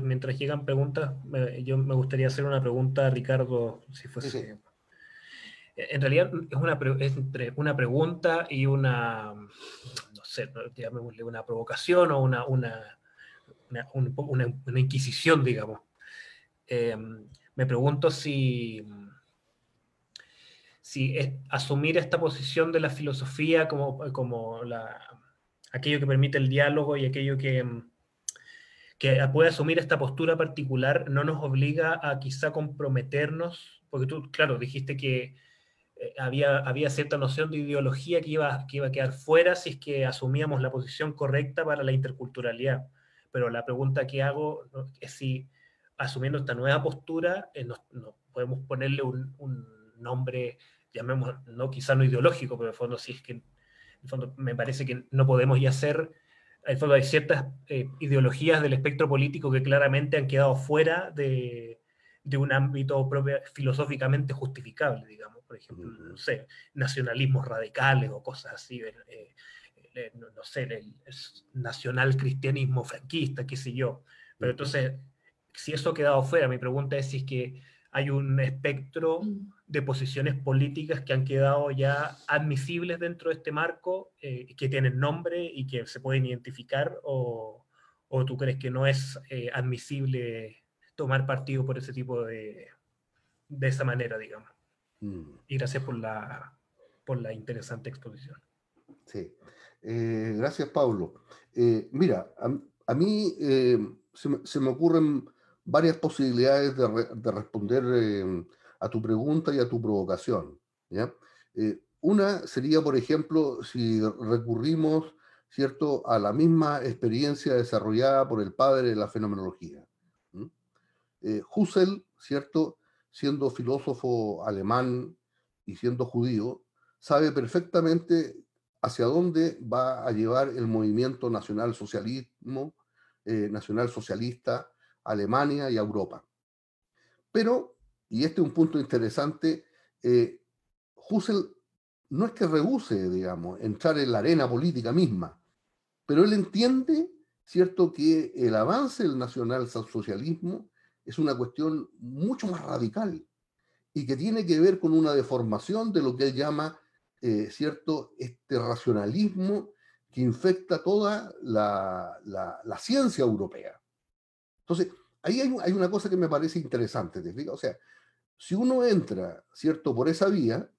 mientras llegan preguntas, yo me gustaría hacer una pregunta a Ricardo, si fuese... Sí. En realidad es entre una pregunta y una, no sé, llamémosle una provocación o una inquisición, digamos. Me pregunto si asumir esta posición de la filosofía como aquello que permite el diálogo y aquello que puede asumir esta postura particular no nos obliga a quizá comprometernos, porque tú, claro, dijiste que había cierta noción de ideología que iba a quedar fuera si es que asumíamos la posición correcta para la interculturalidad. Pero la pregunta que hago, ¿no?, es si asumiendo esta nueva postura nos podemos ponerle un nombre, llamemos, no quizá no ideológico, pero en el fondo si es que en el fondo me parece que no podemos ya ser, en el fondo hay ciertas ideologías del espectro político que claramente han quedado fuera de un ámbito filosóficamente justificable, digamos, por ejemplo, no sé, nacionalismos radicales o cosas así, no sé, el nacional cristianismo franquista, qué sé yo. Pero entonces, si eso ha quedado fuera, mi pregunta es si es que hay un espectro de posiciones políticas que han quedado ya admisibles dentro de este marco, que tienen nombre y que se pueden identificar, o tú crees que no es admisible tomar partido por ese tipo de esa manera, digamos. Y gracias por la interesante exposición. Sí. Gracias, Pablo. Mira, a mí se me ocurren varias posibilidades de responder a tu pregunta y a tu provocación, ¿ya? Una sería, por ejemplo, si recurrimos, ¿cierto?, a la misma experiencia desarrollada por el padre de la fenomenología. Husserl, ¿cierto?, siendo filósofo alemán y siendo judío, sabe perfectamente hacia dónde va a llevar el movimiento nacional socialista a Alemania y a Europa. Pero, y este es un punto interesante, Husserl no es que rehúse, digamos, entrar en la arena política misma, pero él entiende, ¿cierto?, que el avance del nacionalsocialismo es una cuestión mucho más radical y que tiene que ver con una deformación de lo que él llama, ¿cierto?, este racionalismo que infecta toda la ciencia europea. Entonces, ahí hay una cosa que me parece interesante, ¿te fijas? O sea, si uno entra, ¿cierto?, por esa vía,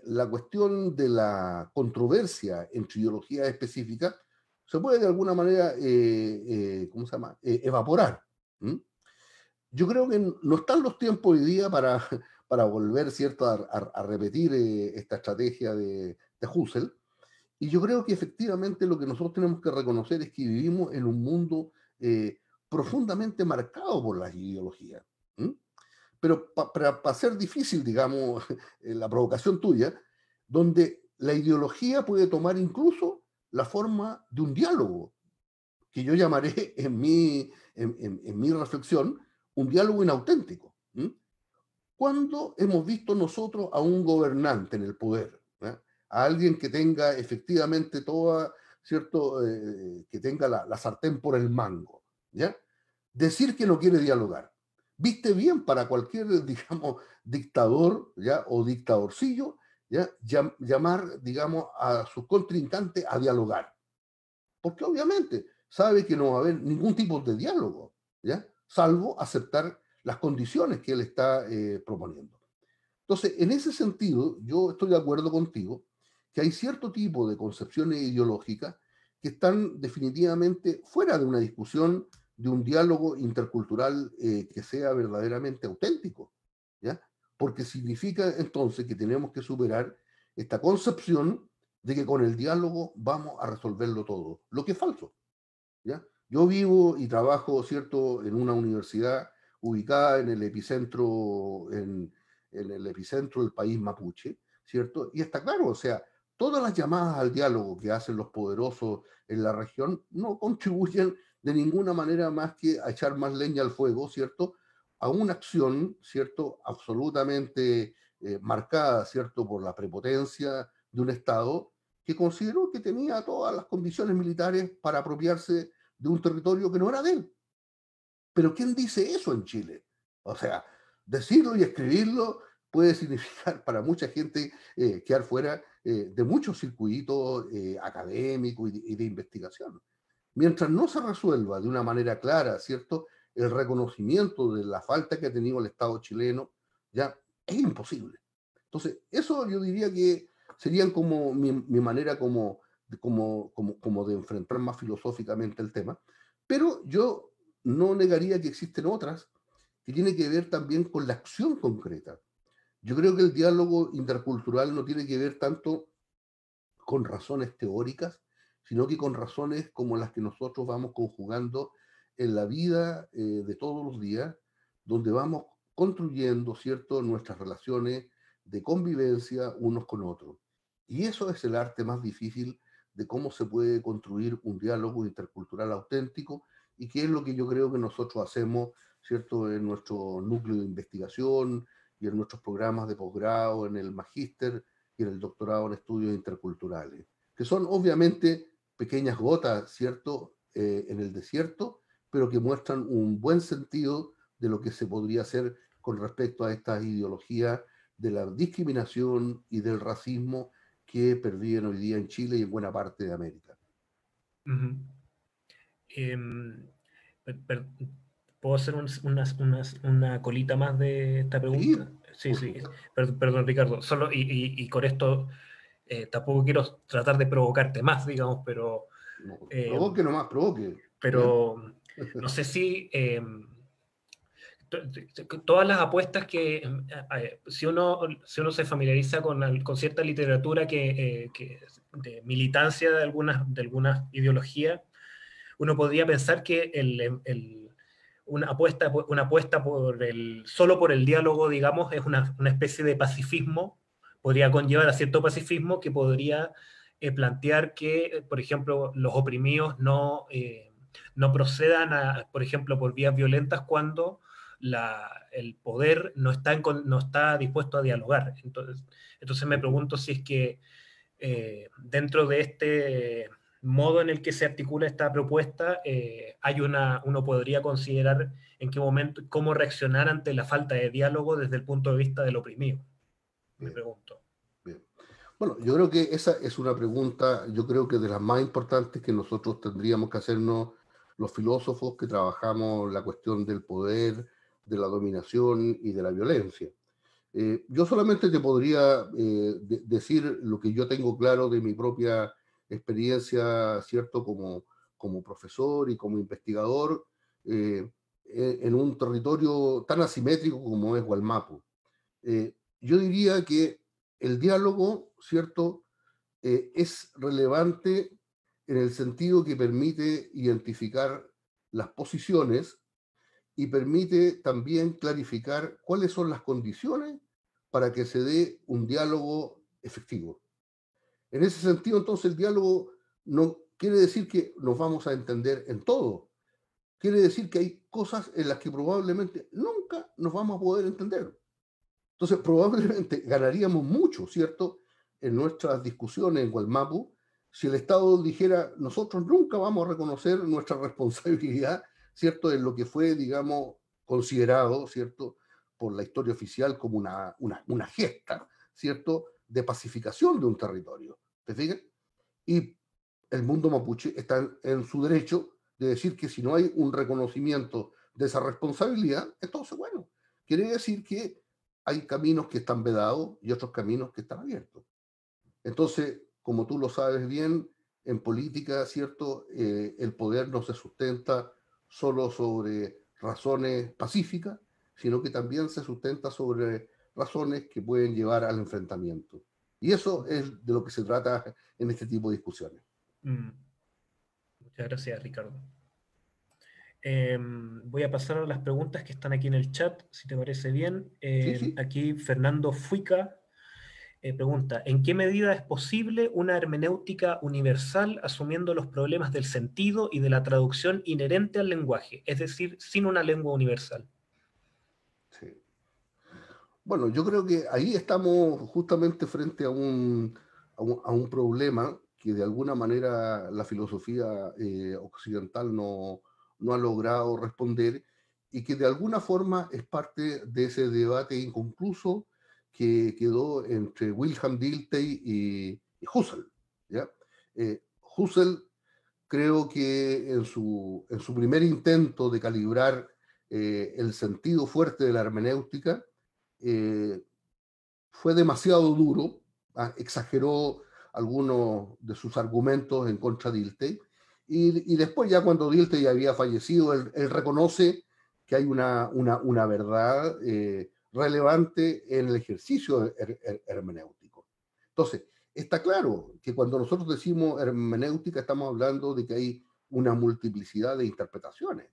la cuestión de la controversia entre ideologías específicas se puede de alguna manera, ¿cómo se llama?, evaporar. Yo creo que no están los tiempos hoy día para volver, ¿cierto?, a repetir esta estrategia de Husserl. Y yo creo que efectivamente lo que nosotros tenemos que reconocer es que vivimos en un mundo profundamente marcado por las ideologías. Pero para ser difícil, digamos, la provocación tuya, donde la ideología puede tomar incluso la forma de un diálogo. que yo llamaré en mi reflexión un diálogo inauténtico. ¿Cuándo hemos visto nosotros a un gobernante en el poder, a alguien que tenga efectivamente toda, ¿cierto? Que tenga la sartén por el mango, ¿ya? Decir que no quiere dialogar? Viste bien para cualquier, digamos, dictador, ¿ya? O dictadorcillo, ¿ya? Llamar, digamos, a sus contrincantes a dialogar. Porque obviamente sabe que no va a haber ningún tipo de diálogo, ¿ya? Salvo aceptar las condiciones que él está proponiendo. Entonces, en ese sentido, yo estoy de acuerdo contigo que hay cierto tipo de concepciones ideológicas que están definitivamente fuera de una discusión, de un diálogo intercultural que sea verdaderamente auténtico, ¿ya? Porque significa entonces que tenemos que superar esta concepción de que con el diálogo vamos a resolverlo todo, lo que es falso, ¿ya? Yo vivo y trabajo, ¿cierto?, en una universidad ubicada en el epicentro, en el epicentro del país mapuche, ¿cierto? Y está claro, o sea, todas las llamadas al diálogo que hacen los poderosos en la región no contribuyen de ninguna manera más que a echar más leña al fuego, ¿cierto? A una acción, ¿cierto?, absolutamente marcada, ¿cierto?, por la prepotencia de un Estado que consideró que tenía todas las condiciones militares para apropiarse de un territorio que no era de él. Pero ¿quién dice eso en Chile? O sea, decirlo y escribirlo puede significar para mucha gente quedar fuera de muchos circuitos académicos y de investigación. Mientras no se resuelva de una manera clara, ¿cierto?, el reconocimiento de la falta que ha tenido el Estado chileno, ya es imposible. Entonces, eso yo diría que serían como mi manera como de enfrentar más filosóficamente el tema. Pero yo no negaría que existen otras que tienen que ver también con la acción concreta. Yo creo que el diálogo intercultural no tiene que ver tanto con razones teóricas, sino que con razones como las que nosotros vamos conjugando en la vida de todos los días, donde vamos construyendo, ¿cierto?, nuestras relaciones de convivencia unos con otros. Y eso es el arte más difícil de cómo se puede construir un diálogo intercultural auténtico y que es lo que yo creo que nosotros hacemos, ¿cierto?, en nuestro núcleo de investigación y en nuestros programas de posgrado, en el magíster y en el doctorado en estudios interculturales, que son obviamente pequeñas gotas, ¿cierto?, en el desierto, pero que muestran un buen sentido de lo que se podría hacer con respecto a estas ideologías de la discriminación y del racismo que perviven hoy día en Chile y en buena parte de América. Uh-huh. ¿Puedo hacer una colita más de esta pregunta? Sí, sí. Perdón, Ricardo. Solo, y con esto tampoco quiero tratar de provocarte más, digamos, pero... No, provoque nomás, provoque. Pero no sé si... todas las apuestas que... si uno se familiariza con cierta literatura de militancia de algunas ideologías, uno podría pensar que una apuesta solo por el diálogo, digamos, es una especie de pacifismo, podría conllevar a cierto pacifismo que podría plantear que, por ejemplo, los oprimidos no procedan, por ejemplo, por vías violentas cuando el poder no está dispuesto a dialogar. Entonces me pregunto si es que dentro de este modo en el que se articula esta propuesta, uno podría considerar en qué momento, cómo reaccionar ante la falta de diálogo desde el punto de vista del oprimido. Me pregunto. Bien. Bueno, yo creo que esa es una pregunta, yo creo que de las más importantes que nosotros tendríamos que hacernos los filósofos que trabajamos la cuestión del poder, de la dominación y de la violencia. Yo solamente te podría decir lo que yo tengo claro de mi propia experiencia, ¿cierto? Como profesor y como investigador en un territorio tan asimétrico como es Gualmapu. Yo diría que el diálogo, ¿cierto?, es relevante en el sentido que permite identificar las posiciones y permite también clarificar cuáles son las condiciones para que se dé un diálogo efectivo. En ese sentido, entonces, el diálogo no quiere decir que nos vamos a entender en todo. Quiere decir que hay cosas en las que probablemente nunca nos vamos a poder entender. Entonces, probablemente ganaríamos mucho, ¿cierto?, en nuestras discusiones en Gualmapu, si el Estado dijera, nosotros nunca vamos a reconocer nuestra responsabilidad, ¿cierto?, en lo que fue, digamos, considerado, ¿cierto?, por la historia oficial como una gesta, ¿cierto?, de pacificación de un territorio. ¿Te fijas? Y el mundo mapuche está en su derecho de decir que si no hay un reconocimiento de esa responsabilidad, entonces, bueno, quiere decir que hay caminos que están vedados y otros caminos que están abiertos. Entonces, como tú lo sabes bien, en política, ¿cierto? El poder no se sustenta solo sobre razones pacíficas, sino que también se sustenta sobre razones que pueden llevar al enfrentamiento. Y eso es de lo que se trata en este tipo de discusiones. Muchas gracias, Ricardo. Voy a pasar a las preguntas que están aquí en el chat, si te parece bien. Sí, sí. Aquí Fernando Fuica pregunta, ¿en qué medida es posible una hermenéutica universal asumiendo los problemas del sentido y de la traducción inherente al lenguaje, es decir, sin una lengua universal? Sí. Bueno, yo creo que ahí estamos justamente frente a un problema que de alguna manera la filosofía occidental no ha logrado responder y que de alguna forma es parte de ese debate inconcluso que quedó entre Wilhelm Dilthey y Husserl, ¿ya? Husserl creo que en su primer intento de calibrar el sentido fuerte de la hermenéutica, eh, fue demasiado duro, exageró algunos de sus argumentos en contra de Dilthey, y después ya cuando Dilthey había fallecido, él reconoce que hay una verdad relevante en el ejercicio hermenéutico. Entonces, está claro que cuando nosotros decimos hermenéutica estamos hablando de que hay una multiplicidad de interpretaciones.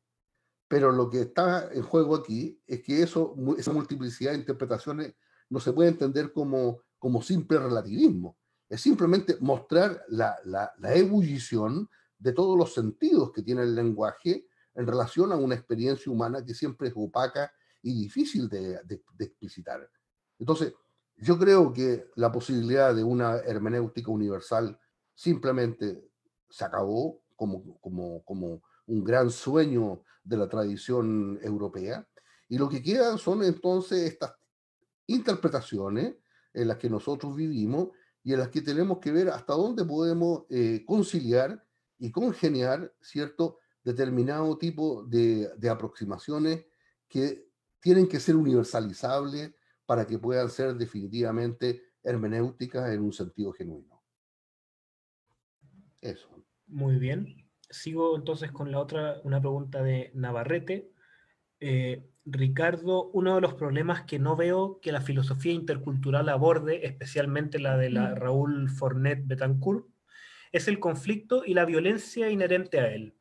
Pero lo que está en juego aquí es que esa multiplicidad de interpretaciones no se puede entender como simple relativismo. Es simplemente mostrar la ebullición de todos los sentidos que tiene el lenguaje en relación a una experiencia humana que siempre es opaca y difícil de explicitar. Entonces, yo creo que la posibilidad de una hermenéutica universal simplemente se acabó como un gran sueño de la tradición europea, y lo que quedan son entonces estas interpretaciones en las que nosotros vivimos y en las que tenemos que ver hasta dónde podemos conciliar y congeniar, ¿cierto?, determinado tipo de aproximaciones que tienen que ser universalizables para que puedan ser definitivamente hermenéuticas en un sentido genuino. Eso. Muy bien. Sigo entonces con una pregunta de Navarrete. Ricardo, uno de los problemas que no veo que la filosofía intercultural aborde, especialmente la de la Raúl Fornet Betancourt, es el conflicto y la violencia inherente a él.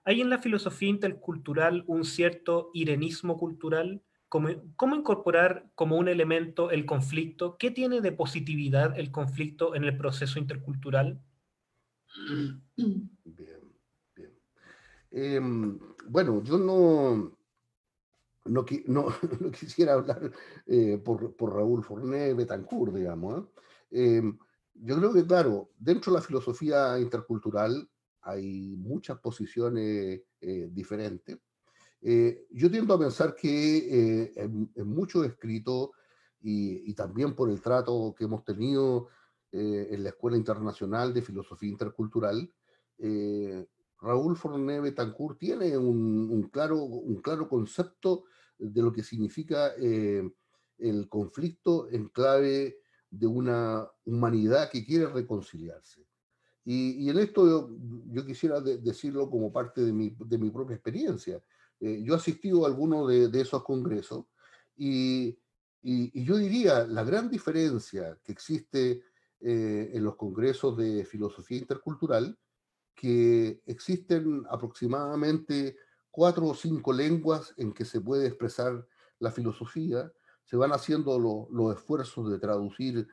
¿Hay en la filosofía intercultural un cierto irenismo cultural? ¿Cómo incorporar como un elemento el conflicto? ¿Qué tiene de positividad el conflicto en el proceso intercultural? Bien, bien. Bueno, yo no quisiera hablar por Raúl Forné Betancourt, digamos. Yo creo que, claro, dentro de la filosofía intercultural hay muchas posiciones diferentes. Yo tiendo a pensar que en muchos escritos y también por el trato que hemos tenido en la Escuela Internacional de Filosofía Intercultural, eh, Raúl Forné Betancourt tiene un claro concepto de lo que significa el conflicto en clave de una humanidad que quiere reconciliarse. Y en esto yo quisiera decirlo como parte de mi propia experiencia. Yo he asistido a algunos de esos congresos y, y yo diría la gran diferencia que existe en los congresos de filosofía intercultural, que existen aproximadamente 4 o 5 lenguas en que se puede expresar la filosofía. Se van haciendo los esfuerzos de traducir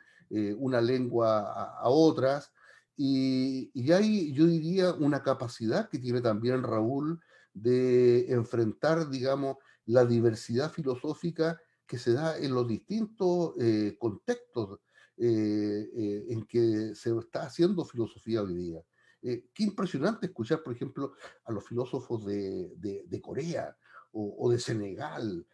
una lengua a otras, Y hay, yo diría, una capacidad que tiene también Raúl de enfrentar, digamos, la diversidad filosófica que se da en los distintos contextos en que se está haciendo filosofía hoy día. Qué impresionante escuchar, por ejemplo, a los filósofos de Corea o de Senegal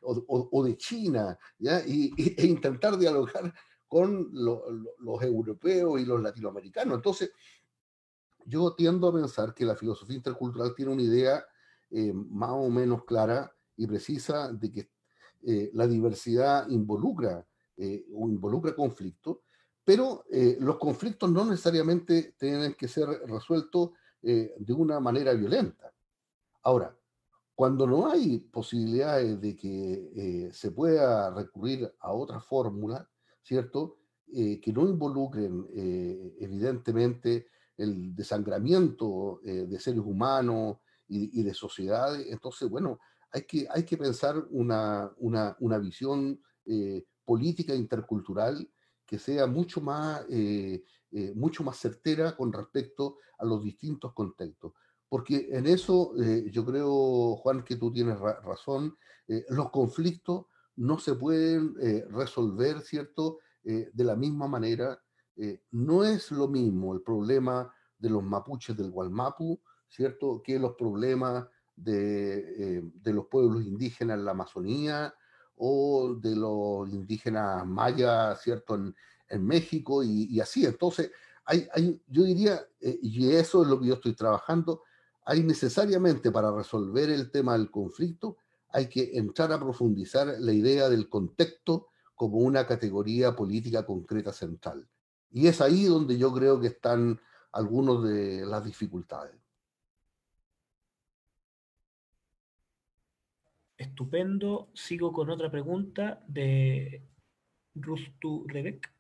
o de China, ¿ya? E intentar dialogar con los europeos y los latinoamericanos. Entonces, yo tiendo a pensar que la filosofía intercultural tiene una idea más o menos clara y precisa de que la diversidad involucra o involucra conflictos, pero los conflictos no necesariamente tienen que ser resueltos de una manera violenta. Ahora, cuando no hay posibilidades de que se pueda recurrir a otra fórmula, ¿cierto? Que no involucren evidentemente el desangramiento de seres humanos y de sociedades, entonces, bueno, hay que pensar una visión política intercultural que sea mucho más certera con respecto a los distintos contextos. Porque en eso yo creo, Juan, que tú tienes razón, los conflictos no se pueden resolver, ¿cierto? De la misma manera. No es lo mismo el problema de los mapuches del Gualmapu, ¿cierto? Que los problemas de los pueblos indígenas en la Amazonía o de los indígenas mayas, ¿cierto? En México y así. Entonces, yo diría, y eso es lo que yo estoy trabajando, hay necesariamente para resolver el tema del conflicto, hay que entrar a profundizar la idea del contexto como una categoría política concreta central. Y es ahí donde yo creo que están algunas de las dificultades. Estupendo. Sigo con otra pregunta de Rustu Rebek.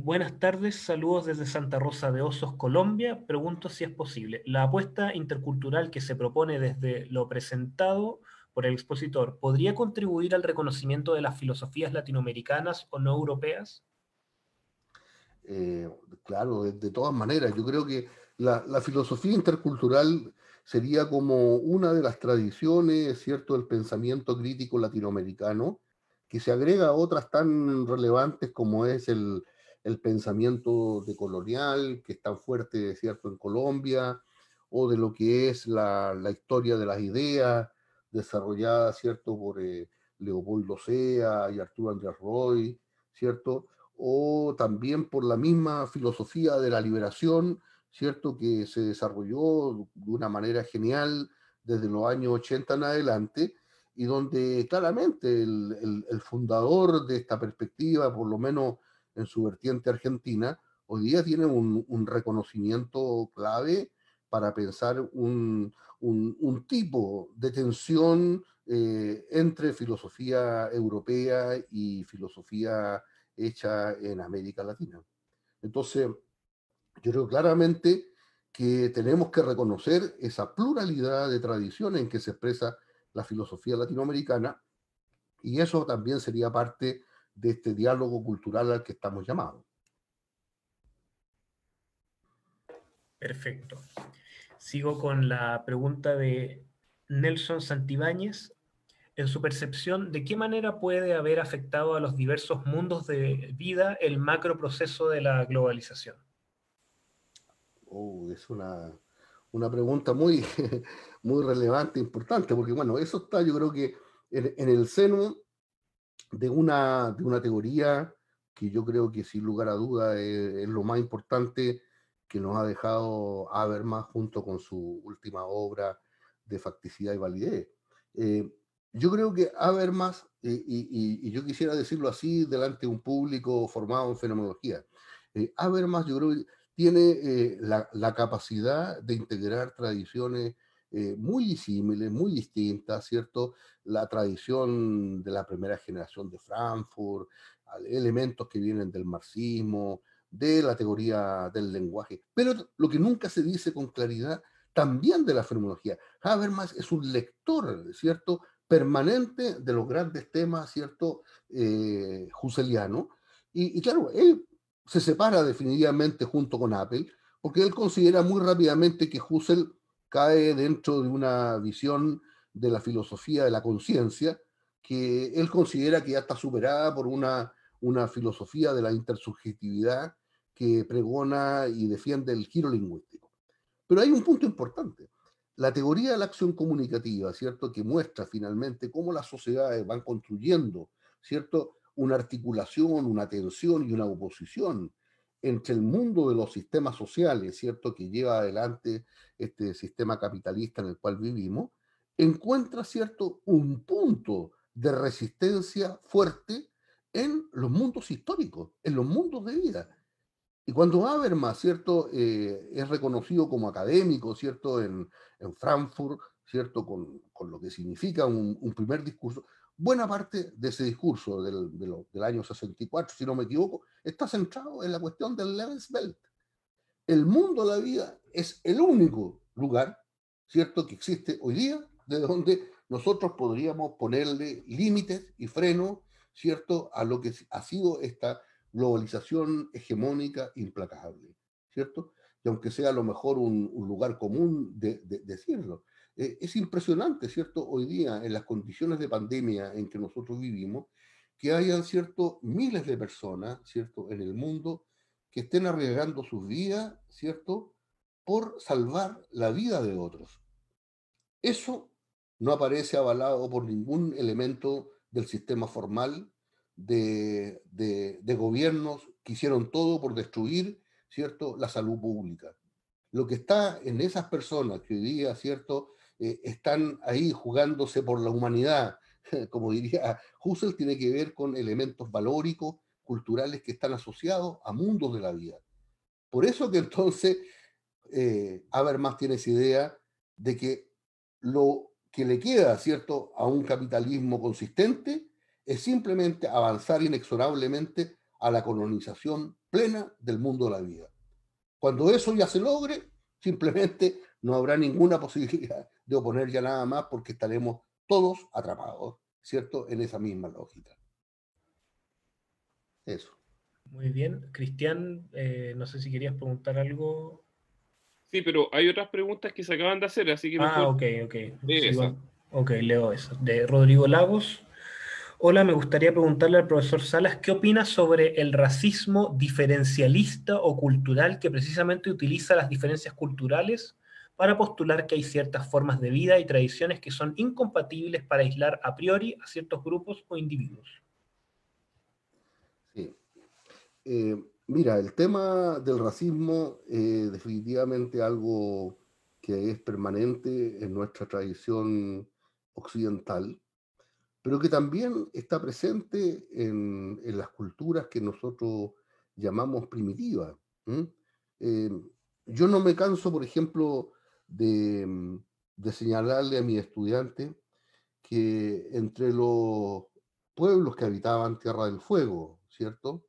Buenas tardes, saludos desde Santa Rosa de Osos, Colombia. Pregunto si es posible. La apuesta intercultural que se propone desde lo presentado por el expositor, ¿podría contribuir al reconocimiento de las filosofías latinoamericanas o no europeas? Eh, claro, de todas maneras, yo creo que la filosofía intercultural sería como una de las tradiciones, ¿cierto?, del pensamiento crítico latinoamericano, que se agrega a otras tan relevantes como es el pensamiento decolonial, que es tan fuerte, ¿cierto?, en Colombia, o de lo que es la historia de las ideas desarrollada, ¿cierto?, por Leopoldo Sea y Arturo Andrés Roy, ¿cierto?, o también por la misma filosofía de la liberación, ¿cierto?, que se desarrolló de una manera genial desde los años 80 en adelante, y donde claramente el fundador de esta perspectiva, por lo menos en su vertiente argentina, hoy día tiene un reconocimiento clave para pensar un tipo de tensión entre filosofía europea y filosofía hecha en América Latina. Entonces, yo creo claramente que tenemos que reconocer esa pluralidad de tradiciones en que se expresa la filosofía latinoamericana, y eso también sería parte de este diálogo cultural al que estamos llamados. Perfecto. Sigo con la pregunta de Nelson Santibáñez. En su percepción, ¿de qué manera puede haber afectado a los diversos mundos de vida el macro proceso de la globalización? Es una pregunta muy, muy relevante, importante, porque bueno, eso está yo creo que en el seno de una teoría que yo creo que sin lugar a duda es lo más importante que nos ha dejado Habermas junto con su última obra de facticidad y validez. Eh, yo creo que Habermas, y yo quisiera decirlo así delante de un público formado en fenomenología, Habermas yo creo que tiene la capacidad de integrar tradiciones muy disímiles, muy distintas, ¿cierto? La tradición de la primera generación de Frankfurt, elementos que vienen del marxismo, de la teoría del lenguaje, pero lo que nunca se dice con claridad también de la fenomenología. Habermas es un lector, ¿cierto?, permanente de los grandes temas, ¿cierto?, husserliano, y claro, él se separa definitivamente junto con Apple, porque él considera muy rápidamente que Husserl cae dentro de una visión de la filosofía de la conciencia, que él considera que ya está superada por una filosofía de la intersubjetividad que pregona y defiende el giro lingüístico. Pero hay un punto importante. La teoría de la acción comunicativa, ¿cierto?, que muestra finalmente cómo las sociedades van construyendo, ¿cierto?, una articulación, una tensión y una oposición entre el mundo de los sistemas sociales, ¿cierto?, que lleva adelante este sistema capitalista en el cual vivimos, encuentra, ¿cierto?, un punto de resistencia fuerte en los mundos históricos, en los mundos de vida. Y cuando Habermas, ¿cierto?, es reconocido como académico, ¿cierto?, en Frankfurt, ¿cierto?, con lo que significa un primer discurso, buena parte de ese discurso del año 64, si no me equivoco, está centrado en la cuestión del Lebenswelt. El mundo de la vida es el único lugar, ¿cierto?, que existe hoy día, de donde nosotros podríamos ponerle límites y frenos, ¿cierto?, a lo que ha sido esta globalización hegemónica implacable, ¿cierto? Y aunque sea a lo mejor un lugar común de decirlo, es impresionante, ¿cierto?, hoy día en las condiciones de pandemia en que nosotros vivimos, que hayan, ¿cierto?, miles de personas, ¿cierto?, en el mundo que estén arriesgando sus vidas, ¿cierto?, por salvar la vida de otros. Eso no aparece avalado por ningún elemento del sistema formal de gobiernos que hicieron todo por destruir, ¿cierto?, la salud pública. Lo que está en esas personas que hoy día, ¿cierto?, están ahí jugándose por la humanidad, como diría Husserl, tiene que ver con elementos valóricos, culturales que están asociados a mundos de la vida. Por eso que entonces Habermas tiene esa idea de que lo que le queda, ¿cierto?, a un capitalismo consistente es simplemente avanzar inexorablemente a la colonización plena del mundo de la vida. Cuando eso ya se logre, simplemente no habrá ninguna posibilidad de oponer ya nada más porque estaremos todos atrapados, ¿cierto?, en esa misma lógica. Eso. Muy bien. Cristian, no sé si querías preguntar algo. Sí, pero hay otras preguntas que se acaban de hacer, así que Ah, mejor ok, ok. Sí, esa. ok, leo eso. De Rodrigo Lagos. Hola, me gustaría preguntarle al profesor Salas qué opina sobre el racismo diferencialista o cultural que precisamente utiliza las diferencias culturales para postular que hay ciertas formas de vida y tradiciones que son incompatibles para aislar a priori a ciertos grupos o individuos. Sí. Mira, el tema del racismo definitivamente algo que es permanente en nuestra tradición occidental, pero que también está presente en las culturas que nosotros llamamos primitivas. ¿M? Eh, yo no me canso, por ejemplo, de señalarle a mis estudiantes que entre los pueblos que habitaban Tierra del Fuego, ¿cierto?,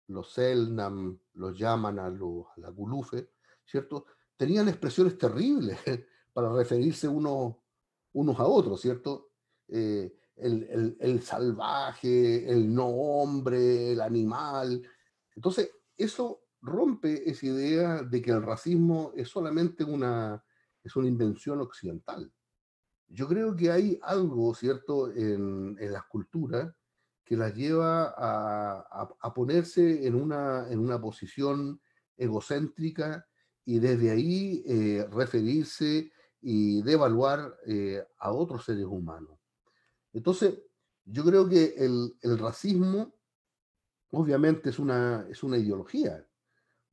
los Selknam, los Yamana, los Lagulufe, ¿cierto?, tenían expresiones terribles para referirse unos a otros, ¿cierto? El salvaje, el no hombre, el animal. Entonces, eso rompe esa idea de que el racismo es solamente es una invención occidental. Yo creo que hay algo, ¿cierto?, en las culturas que las lleva a ponerse en una posición egocéntrica y desde ahí referirse y devaluar a otros seres humanos. Entonces, yo creo que el racismo obviamente es una ideología,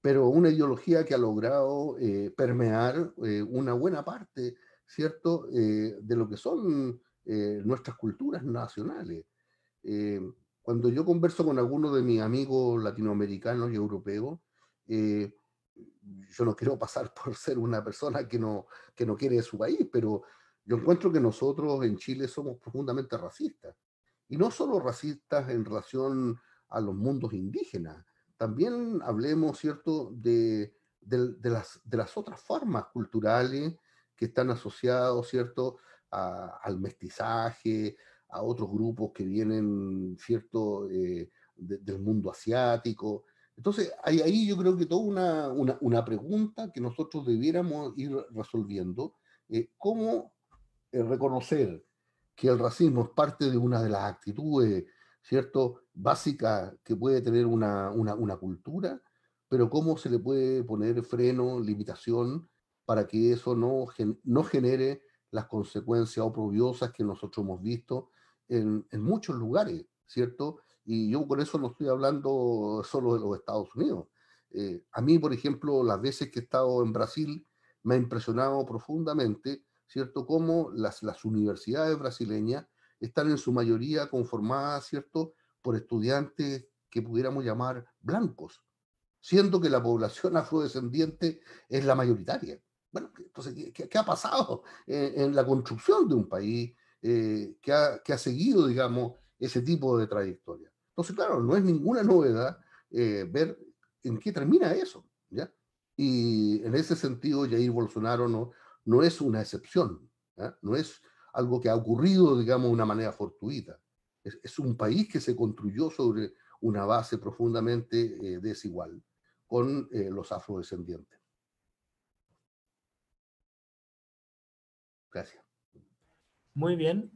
pero una ideología que ha logrado permear una buena parte, ¿cierto?, de lo que son nuestras culturas nacionales. Eh, Cuando yo converso con algunos de mis amigos latinoamericanos y europeos, eh, yo no quiero pasar por ser una persona que no quiere su país, pero yo encuentro que nosotros en Chile somos profundamente racistas. Y no solo racistas en relación a los mundos indígenas, también hablemos, ¿cierto?, de las otras formas culturales que están asociados, ¿cierto?, al mestizaje, a otros grupos que vienen, ¿cierto?, del mundo asiático. Entonces, hay ahí yo creo que toda una pregunta que nosotros debiéramos ir resolviendo, cómo reconocer que el racismo es parte de una de las actitudes, ¿cierto?, básicas que puede tener una cultura, pero cómo se le puede poner freno, limitación, para que eso no genere las consecuencias oprobiosas que nosotros hemos visto en muchos lugares, ¿cierto? Y yo con eso no estoy hablando solo de los Estados Unidos. A mí, por ejemplo, las veces que he estado en Brasil, me ha impresionado profundamente, ¿cierto?, cómo las universidades brasileñas están en su mayoría conformadas, ¿cierto?, por estudiantes que pudiéramos llamar blancos, siendo que la población afrodescendiente es la mayoritaria. Bueno, entonces, ¿qué ha pasado en la construcción de un país que ha seguido, digamos, ese tipo de trayectoria? Entonces, claro, no es ninguna novedad ver en qué termina eso, ¿ya? Y en ese sentido, Jair Bolsonaro no es una excepción, ¿ya? No es algo que ha ocurrido, digamos, de una manera fortuita. Es un país que se construyó sobre una base profundamente desigual con los afrodescendientes. Gracias. Muy bien.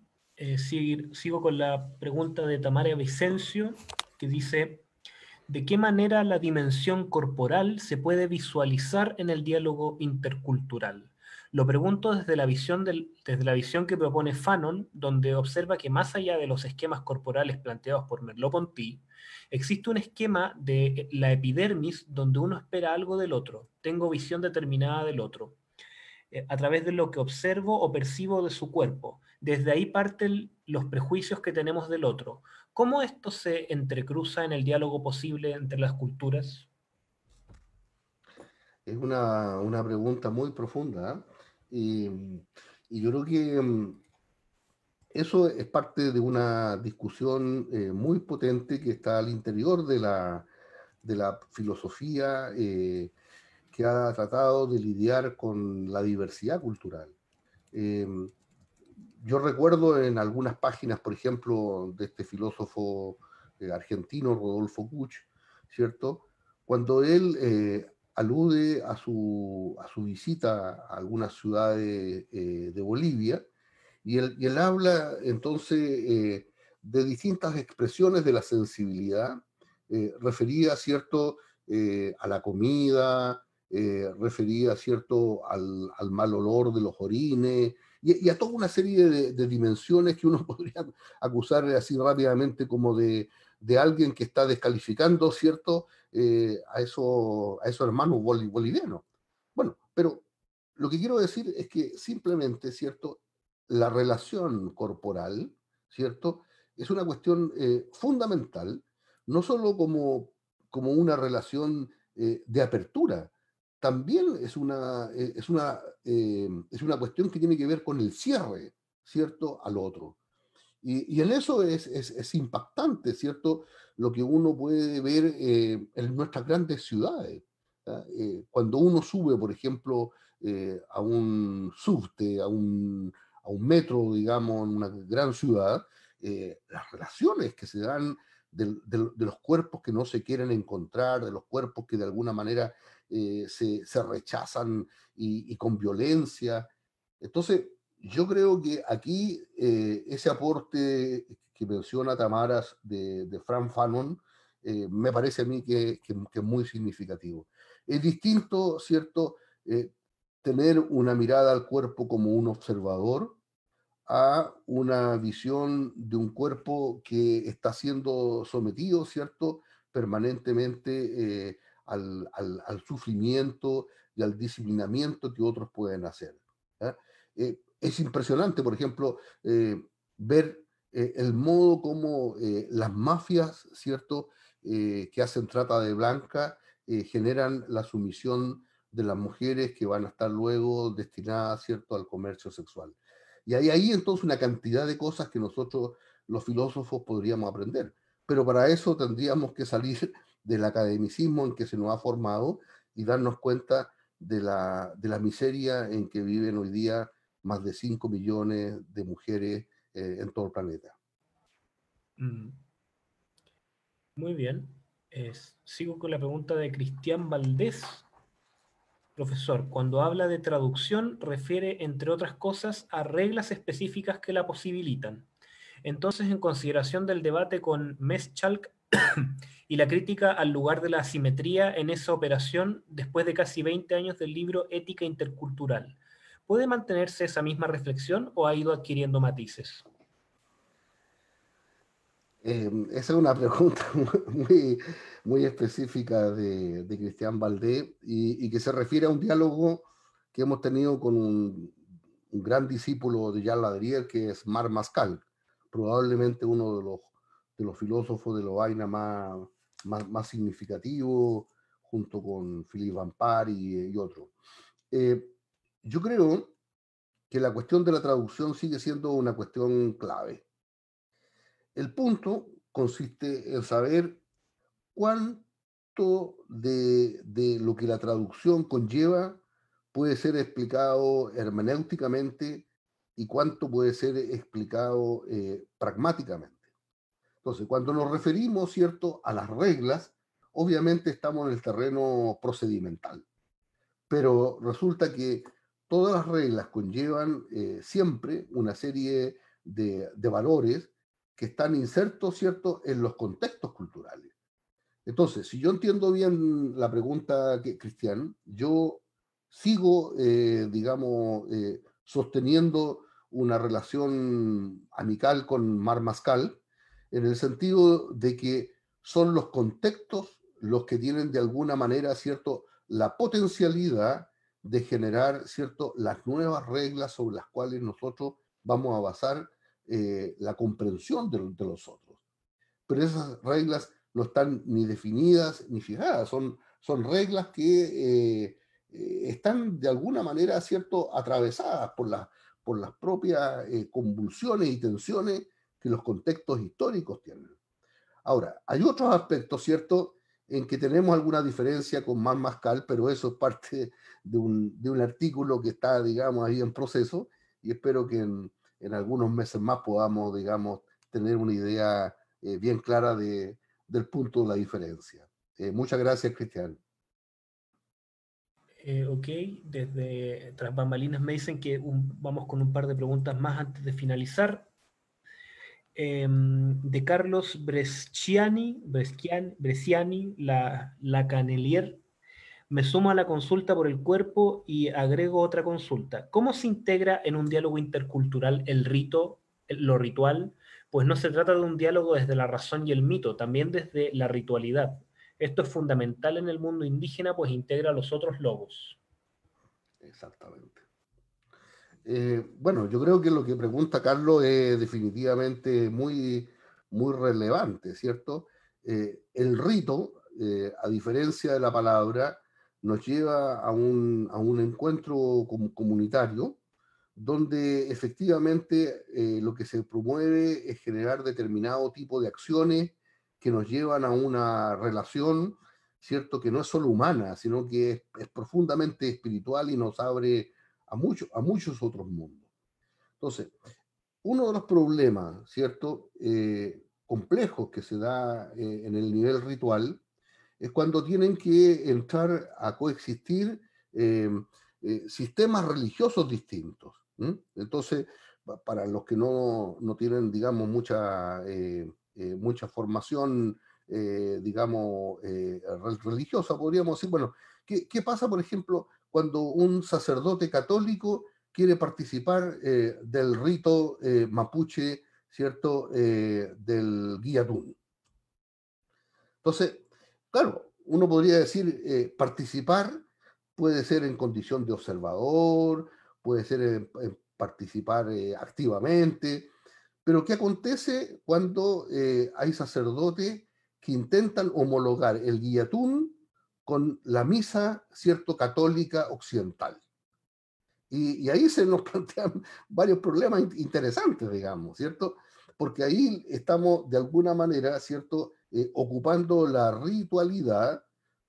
Sigo con la pregunta de Tamara Vicencio, que dice, ¿de qué manera la dimensión corporal se puede visualizar en el diálogo intercultural? Lo pregunto desde la visión que propone Fanon, donde observa que más allá de los esquemas corporales planteados por Merleau-Ponty, existe un esquema de la epidermis donde uno espera algo del otro, tengo visión determinada del otro, a través de lo que observo o percibo de su cuerpo. Desde ahí parten los prejuicios que tenemos del otro. ¿Cómo esto se entrecruza en el diálogo posible entre las culturas? Es una pregunta muy profunda, ¿eh? Y yo creo que eso es parte de una discusión muy potente que está al interior de la filosofía que ha tratado de lidiar con la diversidad cultural. Eh, yo recuerdo en algunas páginas, por ejemplo, de este filósofo argentino, Rodolfo Kusch, ¿cierto? Cuando él alude a su visita a algunas ciudades de Bolivia, y él habla entonces de distintas expresiones de la sensibilidad, referida, ¿cierto?, a la comida, referida, ¿cierto?, al mal olor de los orines, y a toda una serie de dimensiones que uno podría acusar así rápidamente como de alguien que está descalificando, ¿cierto?, a esos hermanos bolivianos. Bueno, pero lo que quiero decir es que simplemente, ¿cierto?, la relación corporal, ¿cierto?, es una cuestión fundamental, no solo como una relación de apertura, también es una cuestión que tiene que ver con el cierre, ¿cierto?, al otro. Y en eso es impactante, ¿cierto?, lo que uno puede ver en nuestras grandes ciudades. ¿Ah? Cuando uno sube, por ejemplo, a un subte, a un metro, digamos, en una gran ciudad, las relaciones que se dan de los cuerpos que no se quieren encontrar, de los cuerpos que de alguna manera se rechazan y con violencia. Entonces, yo creo que aquí ese aporte que menciona Tamaras de Frank Fanon me parece a mí que es muy significativo. Es distinto, ¿cierto?, tener una mirada al cuerpo como un observador a una visión de un cuerpo que está siendo sometido, ¿cierto?, permanentemente al sufrimiento y al disciplinamiento que otros pueden hacer. ¿Ah? Es impresionante, por ejemplo, ver el modo como las mafias, ¿cierto?, que hacen trata de blanca, generan la sumisión de las mujeres que van a estar luego destinadas, ¿cierto?, al comercio sexual. Y hay ahí entonces una cantidad de cosas que nosotros, los filósofos, podríamos aprender. Pero para eso tendríamos que salir del academicismo en que se nos ha formado y darnos cuenta de la miseria en que viven hoy día más de 5 millones de mujeres en todo el planeta. Mm, muy bien. Sigo con la pregunta de Cristian Valdés. Profesor, cuando habla de traducción, refiere, entre otras cosas, a reglas específicas que la posibilitan. Entonces, en consideración del debate con Meschalk y la crítica al lugar de la asimetría en esa operación, después de casi 20 años del libro Ética Intercultural, ¿puede mantenerse esa misma reflexión o ha ido adquiriendo matices? Esa es una pregunta muy, muy específica de Cristian Valdés y que se refiere a un diálogo que hemos tenido con un gran discípulo de Jean Ladrier, que es Marc Mascal, probablemente uno de los filósofos de Lovaina más significativos, junto con Philippe Vampar y otros. Yo creo que la cuestión de la traducción sigue siendo una cuestión clave. El punto consiste en saber cuánto de lo que la traducción conlleva puede ser explicado hermenéuticamente y cuánto puede ser explicado pragmáticamente. Entonces, cuando nos referimos, ¿cierto?, a las reglas, obviamente estamos en el terreno procedimental, pero resulta que todas las reglas conllevan siempre una serie de valores que están insertos, ¿cierto?, en los contextos culturales. Entonces, si yo entiendo bien la pregunta, Cristian, yo sigo, digamos, sosteniendo una relación amical con Marc Mascal, en el sentido de que son los contextos los que tienen de alguna manera, ¿cierto?, la potencialidad de generar, ¿cierto?, las nuevas reglas sobre las cuales nosotros vamos a basar la comprensión de los otros. Pero esas reglas no están ni definidas ni fijadas, son reglas que están de alguna manera, ¿cierto?, atravesadas por las propias convulsiones y tensiones que los contextos históricos tienen. Ahora, hay otros aspectos, ¿cierto?, en que tenemos alguna diferencia con Marc Mascal, pero eso es parte de un artículo que está, digamos, ahí en proceso, y espero que en algunos meses más podamos, digamos, tener una idea bien clara del punto de la diferencia. Muchas gracias, Cristian. Ok, desde Tras Bambalinas me dicen que vamos con un par de preguntas más antes de finalizar. De Carlos Bresciani, la Canelier, me sumo a la consulta por el cuerpo y agrego otra consulta. ¿Cómo se integra en un diálogo intercultural el rito, lo ritual? Pues no se trata de un diálogo desde la razón y el mito, también desde la ritualidad. Esto es fundamental en el mundo indígena, pues integra a los otros logos. Exactamente. Bueno, yo creo que lo que pregunta Carlos es definitivamente muy relevante, ¿cierto? El rito, a diferencia de la palabra, nos lleva a un encuentro comunitario donde efectivamente lo que se promueve es generar determinado tipo de acciones que nos llevan a una relación, ¿cierto?, que no es solo humana, sino que es profundamente espiritual y nos abre a muchos otros mundos. Entonces, uno de los problemas, ¿cierto?, complejos que se da en el nivel ritual es cuando tienen que entrar a coexistir sistemas religiosos distintos. Entonces, para los que no tienen, digamos, mucha formación, digamos, religiosa, podríamos decir, bueno, ¿qué pasa, por ejemplo, cuando un sacerdote católico quiere participar del rito mapuche, ¿cierto?, del Guillatún? Entonces, claro, uno podría decir, participar puede ser en condición de observador, puede ser participar activamente, pero ¿qué acontece cuando hay sacerdotes que intentan homologar el guillatún con la misa, cierto, católica occidental? Y ahí se nos plantean varios problemas interesantes, digamos, ¿cierto? Porque ahí estamos de alguna manera, ¿cierto?, ocupando la ritualidad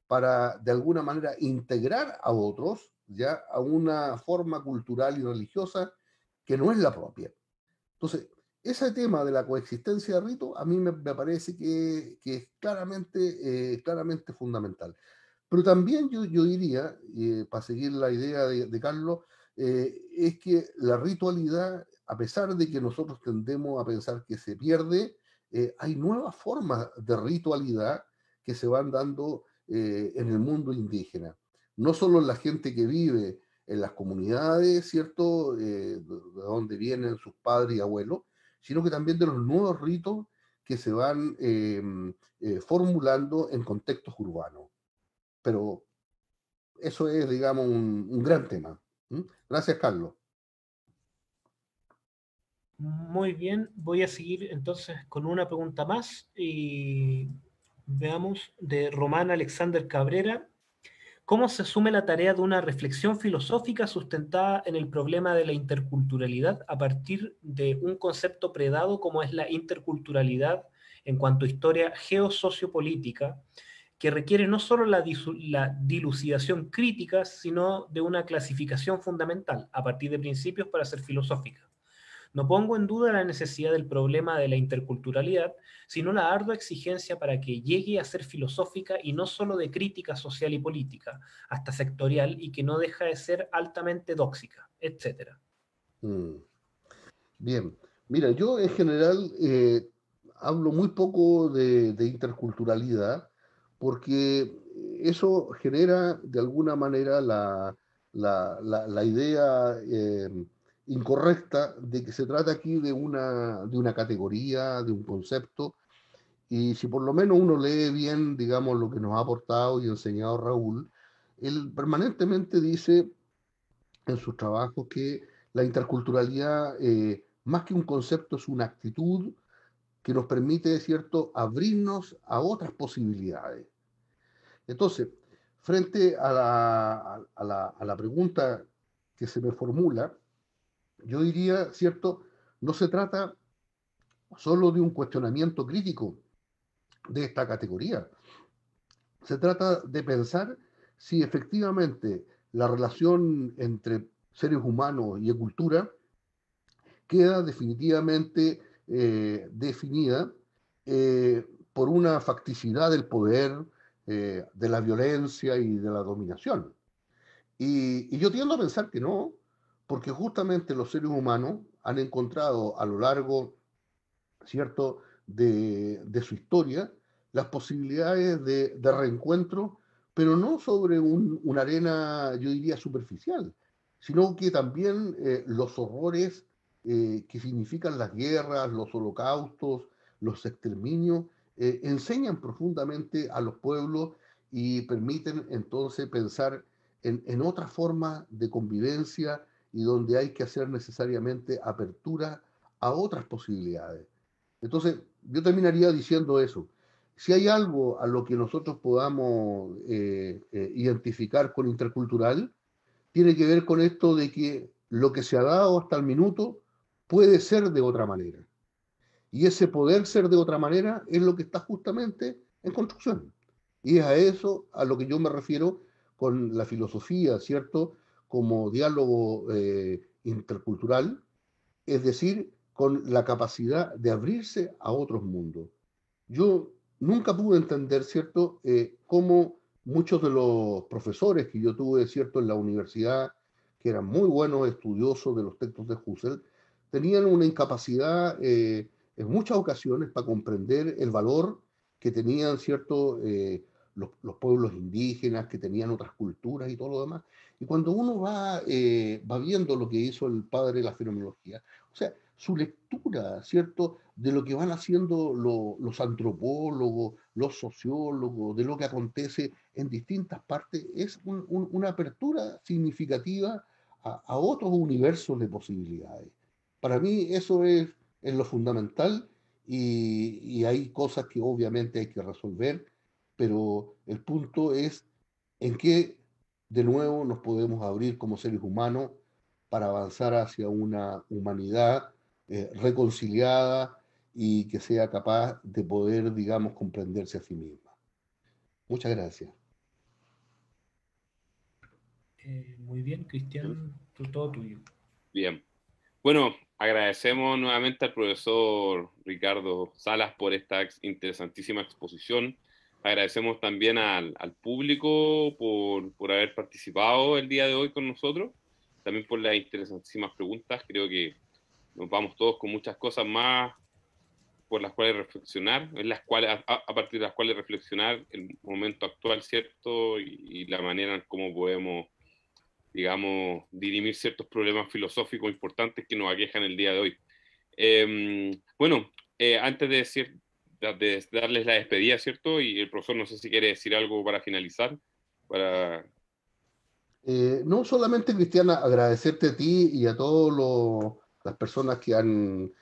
para de alguna manera integrar a otros, ya, a una forma cultural y religiosa que no es la propia. Entonces, ese tema de la coexistencia de ritos a mí me parece que es claramente fundamental. Pero también yo diría, para seguir la idea de Carlos, es que la ritualidad, a pesar de que nosotros tendemos a pensar que se pierde, hay nuevas formas de ritualidad que se van dando en el mundo indígena. No solo la gente que vive en las comunidades, ¿cierto? De donde vienen sus padres y abuelos, sino que también de los nuevos ritos que se van formulando en contextos urbanos. Pero eso es, digamos, un gran tema. ¿Mm? Gracias, Carlos. Muy bien, voy a seguir entonces con una pregunta más y veamos de Román Alexander Cabrera. ¿Cómo se asume la tarea de una reflexión filosófica sustentada en el problema de la interculturalidad a partir de un concepto predado como es la interculturalidad en cuanto a historia geosociopolítica, que requiere no solo la dilucidación crítica, sino de una clasificación fundamental a partir de principios para ser filosófica? No pongo en duda la necesidad del problema de la interculturalidad, sino la ardua exigencia para que llegue a ser filosófica y no solo de crítica social y política, hasta sectorial y que no deja de ser altamente dóxica, etc. Mm. Bien. Mira, yo en general hablo muy poco de interculturalidad porque eso genera de alguna manera la idea incorrecta de que se trata aquí de una categoría, de un concepto. Y si por lo menos uno lee bien, digamos, lo que nos ha aportado y enseñado Raúl, él permanentemente dice en sus trabajos que la interculturalidad, más que un concepto, es una actitud que nos permite, ¿cierto?, abrirnos a otras posibilidades. Entonces, frente a la pregunta que se me formula, yo diría, ¿cierto?, no se trata solo de un cuestionamiento crítico de esta categoría. Se trata de pensar si efectivamente la relación entre seres humanos y cultura queda definitivamente definida por una facticidad del poder, de la violencia y de la dominación. Y yo tiendo a pensar que no, porque justamente los seres humanos han encontrado a lo largo, ¿cierto?, de su historia, las posibilidades de reencuentro, pero no sobre una arena, yo diría, superficial, sino que también los horrores que significan las guerras, los holocaustos, los exterminios, enseñan profundamente a los pueblos y permiten entonces pensar en otra forma de convivencia y donde hay que hacer necesariamente apertura a otras posibilidades. Entonces, yo terminaría diciendo eso. Si hay algo a lo que nosotros podamos identificar con intercultural, tiene que ver con esto de que lo que se ha dado hasta el minuto puede ser de otra manera. Y ese poder ser de otra manera es lo que está justamente en construcción. Y es a eso a lo que yo me refiero con la filosofía, ¿cierto? Como diálogo intercultural, es decir, con la capacidad de abrirse a otros mundos. Yo nunca pude entender, ¿cierto?, cómo muchos de los profesores que yo tuve, ¿cierto?, en la universidad, que eran muy buenos estudiosos de los textos de Husserl, tenían una incapacidad en muchas ocasiones para comprender el valor que tenían, ¿cierto?, los pueblos indígenas, que tenían otras culturas y todo lo demás. Y cuando uno va viendo lo que hizo el padre de la fenomenología, o sea, su lectura, ¿cierto?, de lo que van haciendo los antropólogos, los sociólogos, de lo que acontece en distintas partes, es una apertura significativa a otros universos de posibilidades. Para mí eso es lo fundamental y hay cosas que obviamente hay que resolver, pero el punto es en qué de nuevo nos podemos abrir como seres humanos para avanzar hacia una humanidad reconciliada y que sea capaz de poder, digamos, comprenderse a sí misma. Muchas gracias. Muy bien, Cristian, todo tuyo. Bien. Bueno, agradecemos nuevamente al profesor Ricardo Salas por esta interesantísima exposición. Agradecemos también al público por haber participado el día de hoy con nosotros, también por las interesantísimas preguntas. Creo que nos vamos todos con muchas cosas más por las cuales reflexionar, a partir de las cuales reflexionar el momento actual, ¿cierto? Y la manera en cómo podemos, digamos, dirimir ciertos problemas filosóficos importantes que nos aquejan el día de hoy. Bueno, antes de darles la despedida, ¿cierto? Y el profesor, no sé si quiere decir algo para finalizar. No solamente, Cristiana, agradecerte a ti y a todas las personas que han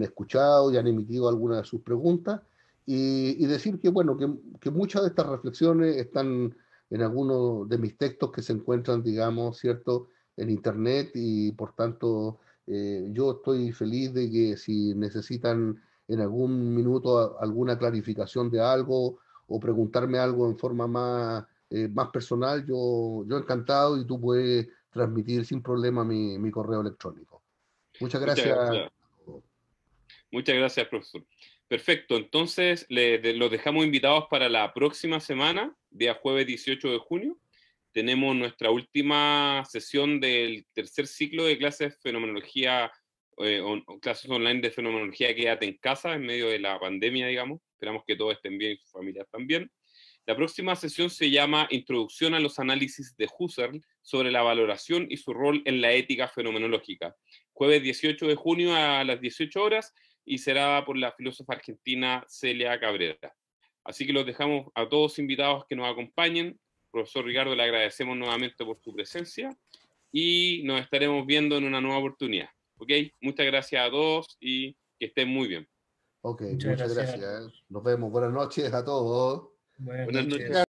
escuchado y han emitido algunas de sus preguntas, y decir que, bueno, que muchas de estas reflexiones están en algunos de mis textos que se encuentran, digamos, ¿cierto?, en Internet, y por tanto yo estoy feliz de que si necesitan en algún minuto alguna clarificación de algo o preguntarme algo en forma más personal, yo encantado, y tú puedes transmitir sin problema mi correo electrónico. Muchas Muchas gracias. gracias. Muchas gracias, profesor. Perfecto, entonces los dejamos invitados para la próxima semana, día jueves 18 de junio. Tenemos nuestra última sesión del tercer ciclo de clases fenomenología, clases online de fenomenología Quédate en casa en medio de la pandemia, digamos. Esperamos que todos estén bien y sus familias también. La próxima sesión se llama Introducción a los análisis de Husserl sobre la valoración y su rol en la ética fenomenológica. Jueves 18 de junio a las 18 horas, y será por la filósofa argentina Celia Cabrera. Así que los dejamos a todos invitados que nos acompañen. Profesor Ricardo, le agradecemos nuevamente por su presencia y nos estaremos viendo en una nueva oportunidad. ¿Ok? Muchas gracias a todos y que estén muy bien. Ok, Muchas muchas gracias. gracias. Nos vemos. Buenas noches a todos. Buenas Buenas noches. noches.